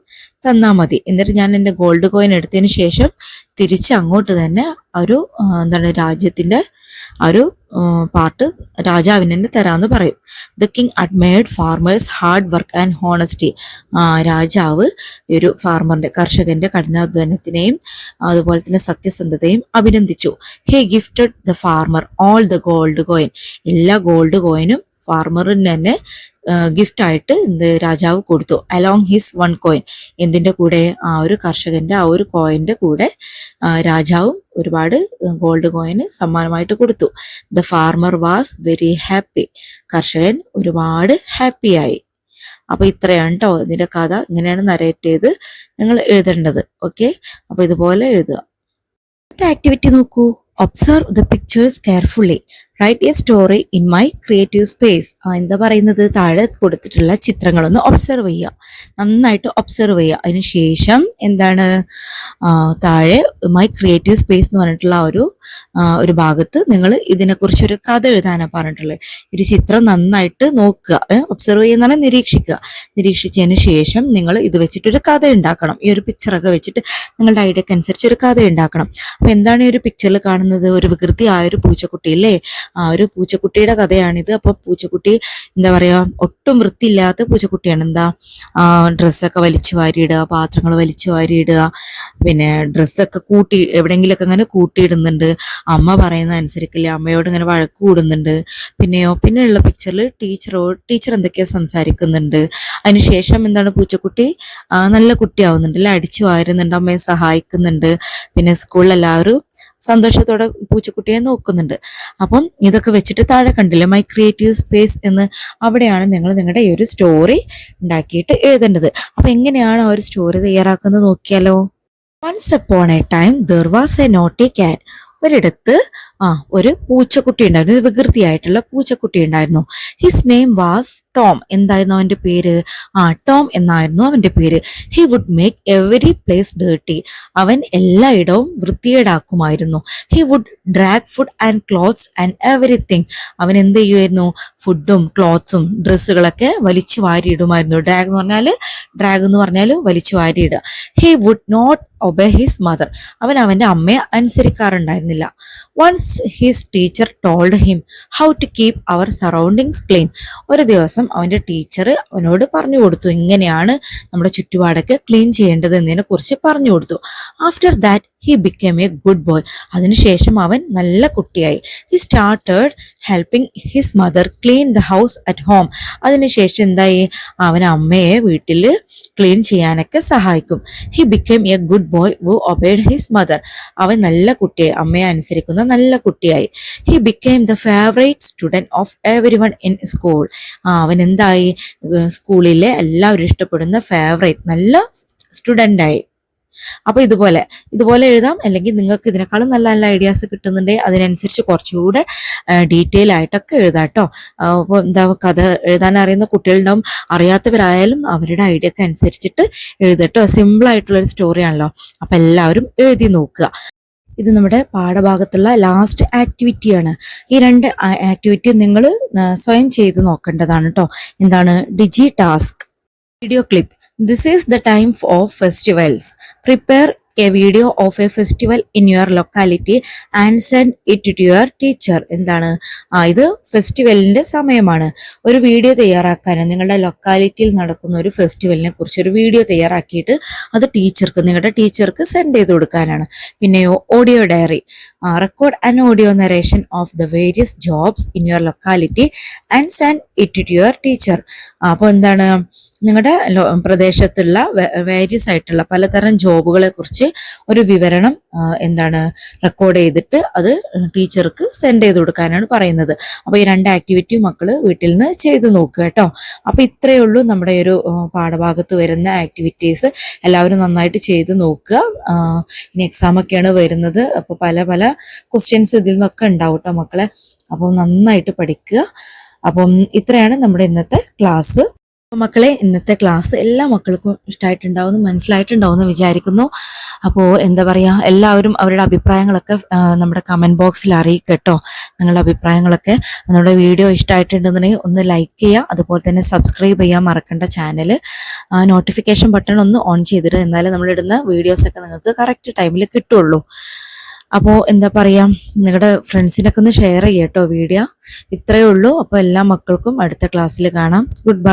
തന്നാൽ മതി. എന്നിട്ട് ഞാൻ എൻ്റെ ഗോൾഡ് കോയിൻ എടുത്തതിന് ശേഷം തിരിച്ച് അങ്ങോട്ട് തന്നെ ഒരു രാജ്യത്തിന്റെ ആ ഒരു പാർട്ട് രാജാവിന് തന്നെ തരാമെന്ന് പറയും. The king admired farmers hard work and honesty. രാജാവ് ഒരു കർഷകന്റെ കഠിനാധ്വാനത്തിനെയും അതുപോലെ തന്നെ സത്യസന്ധതയും അഭിനന്ദിച്ചു. He gifted the farmer all the gold coin. എല്ലാ ഗോൾഡ് കോയിനും ഫാർമറിന് തന്നെ ഗിഫ്റ്റ് ആയിട്ട് രാജാവ് കൊടുത്തു. Along his one coin. എന്തിന്റെ കൂടെ? ആ ഒരു കർഷകന്റെ ആ ഒരു കോയിന്റെ കൂടെ രാജാവും ഒരുപാട് ഗോൾഡ് കോയിന് സമ്മാനമായിട്ട് കൊടുത്തു. The farmer was very happy. കർഷകൻ ഒരുപാട് ഹാപ്പിയായി. അപ്പൊ ഇത്രയാണ് കേട്ടോ ഇതിന്റെ കഥ. ഇങ്ങനെയാണ് നരേറ്റ് ചെയ്ത് നിങ്ങൾ എഴുതേണ്ടത്. ഓക്കെ, അപ്പൊ ഇതുപോലെ എഴുതുക. ആക്ടിവിറ്റി നോക്കൂ. Observe the pictures carefully. Write a story in my creative space. എന്താ പറയുന്നത്? താഴെ കൊടുത്തിട്ടുള്ള ചിത്രങ്ങളൊന്ന് ഒബ്സർവ് ചെയ്യുക, നന്നായിട്ട് ഒബ്സർവ് ചെയ്യുക. അതിനുശേഷം എന്താണ് താഴെ മൈ ക്രിയേറ്റീവ് സ്പേസ് എന്ന് പറഞ്ഞിട്ടുള്ള ഒരു ഭാഗത്ത് നിങ്ങൾ ഇതിനെക്കുറിച്ചൊരു കഥ എഴുതാനാണ് പറഞ്ഞിട്ടുള്ളത്. ഒരു ചിത്രം നന്നായിട്ട് നോക്കുക, ഒബ്സർവ് ചെയ്യുന്നതാണ് നിരീക്ഷിക്കുക. നിരീക്ഷിച്ചതിന് ശേഷം നിങ്ങൾ ഇത് വെച്ചിട്ടൊരു കഥ ഉണ്ടാക്കണം. ഈ ഒരു പിക്ചറൊക്കെ വെച്ചിട്ട് നിങ്ങളുടെ ഐഡിയക്ക് അനുസരിച്ച് ഒരു കഥ ഉണ്ടാക്കണം. അപ്പൊ എന്താണ് ഈ ഒരു പിക്ചറിൽ കാണുന്നത്? ഒരു വികൃതിയായ ഒരു പൂച്ചക്കുട്ടി അല്ലേ? ആ ഒരു പൂച്ചക്കുട്ടിയുടെ കഥയാണിത്. അപ്പൊ പൂച്ചക്കുട്ടി എന്താ പറയാ, ഒട്ടും വൃത്തിയില്ലാത്ത പൂച്ചക്കുട്ടിയാണ്. എന്താ ഡ്രസ്സൊക്കെ വലിച്ചു വാരിയിടുക, പാത്രങ്ങൾ വലിച്ചു വാരിയിടുക, പിന്നെ ഡ്രസ്സൊക്കെ എവിടെയെങ്കിലൊക്കെ അങ്ങനെ കൂട്ടിയിടുന്നുണ്ട്. അമ്മ പറയുന്നത് അനുസരിക്കില്ല, അമ്മയോട് ഇങ്ങനെ വഴക്ക് കൂടുന്നുണ്ട്. പിന്നെയുള്ള പിക്ചറിൽ ടീച്ചർ എന്തൊക്കെയാ സംസാരിക്കുന്നുണ്ട്. അതിനുശേഷം എന്താണ് പൂച്ചക്കുട്ടി നല്ല കുട്ടിയാവുന്നുണ്ട് അല്ലെ, അടിച്ചു വാരുന്നുണ്ട്, അമ്മയെ സഹായിക്കുന്നുണ്ട്. പിന്നെ സ്കൂളിൽ എല്ലാവരും സന്തോഷത്തോടെ പൂച്ചക്കുട്ടിയെ നോക്കുന്നുണ്ട്. അപ്പം ഇതൊക്കെ വെച്ചിട്ട് താഴെ കണ്ടില്ലേ മൈ ക്രിയേറ്റീവ് സ്പേസ് എന്ന്, അവിടെയാണ് നിങ്ങൾ നിങ്ങളുടെ ഈ ഒരു സ്റ്റോറി ഉണ്ടാക്കിയിട്ട് എഴുതേണ്ടത്. അപ്പൊ എങ്ങനെയാണ് ആ ഒരു സ്റ്റോറി തയ്യാറാക്കുന്നത് നോക്കിയാലോ. Once upon a time there was a naughty cat. ഒരിടത്ത് ഒരു പൂച്ചക്കുട്ടി ഉണ്ടായിരുന്നു, ഒരു വികൃതിയായിട്ടുള്ള പൂച്ചക്കുട്ടി ഉണ്ടായിരുന്നു. His name was Tom. എന്തായിരുന്നു അവന്റെ പേര്? ടോം എന്നായിരുന്നു അവന്റെ പേര്. He would make every place dirty. അവൻ എല്ലായിടവും വൃത്തികേടാക്കുമായിരുന്നു. He would drag food and clothes and everything. അവൻ എന്ത് ചെയ്യുമായിരുന്നു? ഫുഡും ക്ലോത്ത്സും ഡ്രസ്സുകളൊക്കെ വലിച്ചു വാരിയിടുമായിരുന്നു. ഡ്രാഗ് എന്ന് പറഞ്ഞാൽ വലിച്ചു വാരിയിടുക. He would not obey his mother. അവൻ അവൻ്റെ അമ്മയെ അനുസരിക്കാറുണ്ടായിരുന്നില്ല. Once his teacher told him how to keep our surroundings clean. ഒരു ദിവസം അവൻ്റെ ടീച്ചർ അവനോട് പറഞ്ഞു കൊടുത്തു എങ്ങനെയാണ് നമ്മുടെ ചുറ്റുപാടൊക്കെ ക്ലീൻ ചെയ്യേണ്ടത് എന്നതിനെ കുറിച്ച് പറഞ്ഞു കൊടുത്തു. After that he became A good boy. അതിനുശേഷം അവൻ നല്ല കുട്ടിയായി. He started helping his mother clean the house at home. അതിനുശേഷം എന്തായി, അവൻ അമ്മയെ വീട്ടിൽ ക്ലീൻ ചെയ്യാനൊക്കെ സഹായിക്കും. He became A good boy who obeyed his mother. അവൻ നല്ല കുട്ടിയായി, അമ്മയെ അനുസരിക്കുന്ന നല്ല കുട്ടിയായി. He became the favourite student of every one in school. അവൻ എന്തായി, സ്കൂളിലെ എല്ലാവരും ഇഷ്ടപ്പെടുന്ന ഫേവറേറ്റ് നല്ല സ്റ്റുഡൻ്റായി. അപ്പൊ ഇതുപോലെ എഴുതാം. അല്ലെങ്കിൽ നിങ്ങൾക്ക് ഇതിനേക്കാളും നല്ല നല്ല ഐഡിയാസ് കിട്ടുന്നുണ്ടെങ്കിൽ അതിനനുസരിച്ച് കുറച്ചുകൂടെ ഡീറ്റെയിൽ ആയിട്ടൊക്കെ എഴുതാം കേട്ടോ. അപ്പോൾ എന്താ, കഥ എഴുതാൻ അറിയുന്ന കുട്ടികളുണ്ടാവും, അറിയാത്തവരായാലും അവരുടെ ഐഡിയ ഒക്കെ അനുസരിച്ചിട്ട് എഴുതട്ടോ. സിമ്പിൾ ആയിട്ടുള്ളൊരു സ്റ്റോറിയാണല്ലോ, അപ്പൊ എല്ലാവരും എഴുതി നോക്കുക. ഇത് നമ്മുടെ പാഠഭാഗത്തുള്ള ലാസ്റ്റ് ആക്ടിവിറ്റിയാണ്. ഈ 2 ആക്ടിവിറ്റി നിങ്ങൾ സ്വയം ചെയ്ത് നോക്കേണ്ടതാണ് കേട്ടോ. എന്താണ്? Digi task, video clip. This is the time of festivals. Prepare a video of a festival in your locality and send it to your teacher. എന്താണ്? ഇത് ഫെസ്റ്റിവലിന്റെ സമയമാണ്. ഒരു വീഡിയോ തയ്യാറാക്കാൻ, നിങ്ങളുടെ ലൊക്കാലിറ്റിയിൽ നടക്കുന്ന ഒരു ഫെസ്റ്റിവലിനെ കുറിച്ച് ഒരു വീഡിയോ തയ്യാറാക്കിയിട്ട് അത് നിങ്ങളുടെ ടീച്ചർക്ക് സെൻഡ് ചെയ്ത് കൊടുക്കാനാണ്. പിന്നെയോ audio diary. Record an audio narration of the various jobs in your locality and send it to your teacher. അപ്പോൾ എന്താണ്, നിങ്ങളുടെ പ്രദേശത്തുള്ള വേരിയസ് ആയിട്ടുള്ള പലതരം ജോബുകളെ കുറിച്ച് ഒരു വിവരണം എന്താണ് റെക്കോർഡ് ചെയ്തിട്ട് അത് ടീച്ചർക്ക് സെൻഡ് ചെയ്ത് കൊടുക്കാനാണ് പറയുന്നത്. അപ്പോൾ ഈ 2 ആക്ടിവിറ്റിയും മക്കള് വീട്ടിൽ നിന്ന് ചെയ്ത് നോക്കുക കേട്ടോ. അപ്പൊ ഇത്രയേ ഉള്ളൂ നമ്മുടെ ഒരു പാഠഭാഗത്ത് വരുന്ന ആക്ടിവിറ്റീസ്. എല്ലാവരും നന്നായിട്ട് ചെയ്ത് നോക്കുക. ഇനി എക്സാം ഒക്കെയാണ് വരുന്നത്, അപ്പോൾ പല ക്വസ്റ്റ്യൻസ് ഇതിൽ നിന്നൊക്കെ ഉണ്ടാവും കേട്ടോ മക്കളെ. അപ്പം നന്നായിട്ട് പഠിക്കുക. അപ്പം ഇത്രയാണ് നമ്മുടെ ഇന്നത്തെ ക്ലാസ്. മക്കളെ, ഇന്നത്തെ ക്ലാസ് എല്ലാ മക്കൾക്കും ഇഷ്ടമായിട്ടുണ്ടാവുമെന്ന് മനസ്സിലായിട്ടുണ്ടാവുമെന്ന് വിചാരിക്കുന്നു. അപ്പോൾ എന്താ പറയുക, എല്ലാവരും അവരുടെ അഭിപ്രായങ്ങളൊക്കെ നമ്മുടെ കമൻറ്റ് ബോക്സിൽ അറിയിക്കട്ടോ. നിങ്ങളുടെ അഭിപ്രായങ്ങളൊക്കെ. നമ്മുടെ വീഡിയോ ഇഷ്ടമായിട്ടുണ്ടെന്നുണ്ടെങ്കിൽ ഒന്ന് ലൈക്ക് ചെയ്യുക, അതുപോലെ തന്നെ സബ്സ്ക്രൈബ് ചെയ്യാൻ മറക്കേണ്ട ചാനൽ. നോട്ടിഫിക്കേഷൻ ബട്ടൺ ഒന്ന് ഓൺ ചെയ്തിട്ട്, എന്നാലേ നമ്മളിടുന്ന വീഡിയോസൊക്കെ നിങ്ങൾക്ക് കറക്റ്റ് ടൈമിൽ കിട്ടുള്ളൂ. അപ്പോൾ എന്താ പറയുക, നിങ്ങളുടെ ഫ്രണ്ട്സിനൊക്കെ ഒന്ന് ഷെയർ ചെയ്യട്ടോ വീഡിയോ. ഇത്രയേ ഉള്ളൂ. അപ്പോൾ എല്ലാ മക്കൾക്കും അടുത്ത ക്ലാസ്സിൽ കാണാം. Good bye.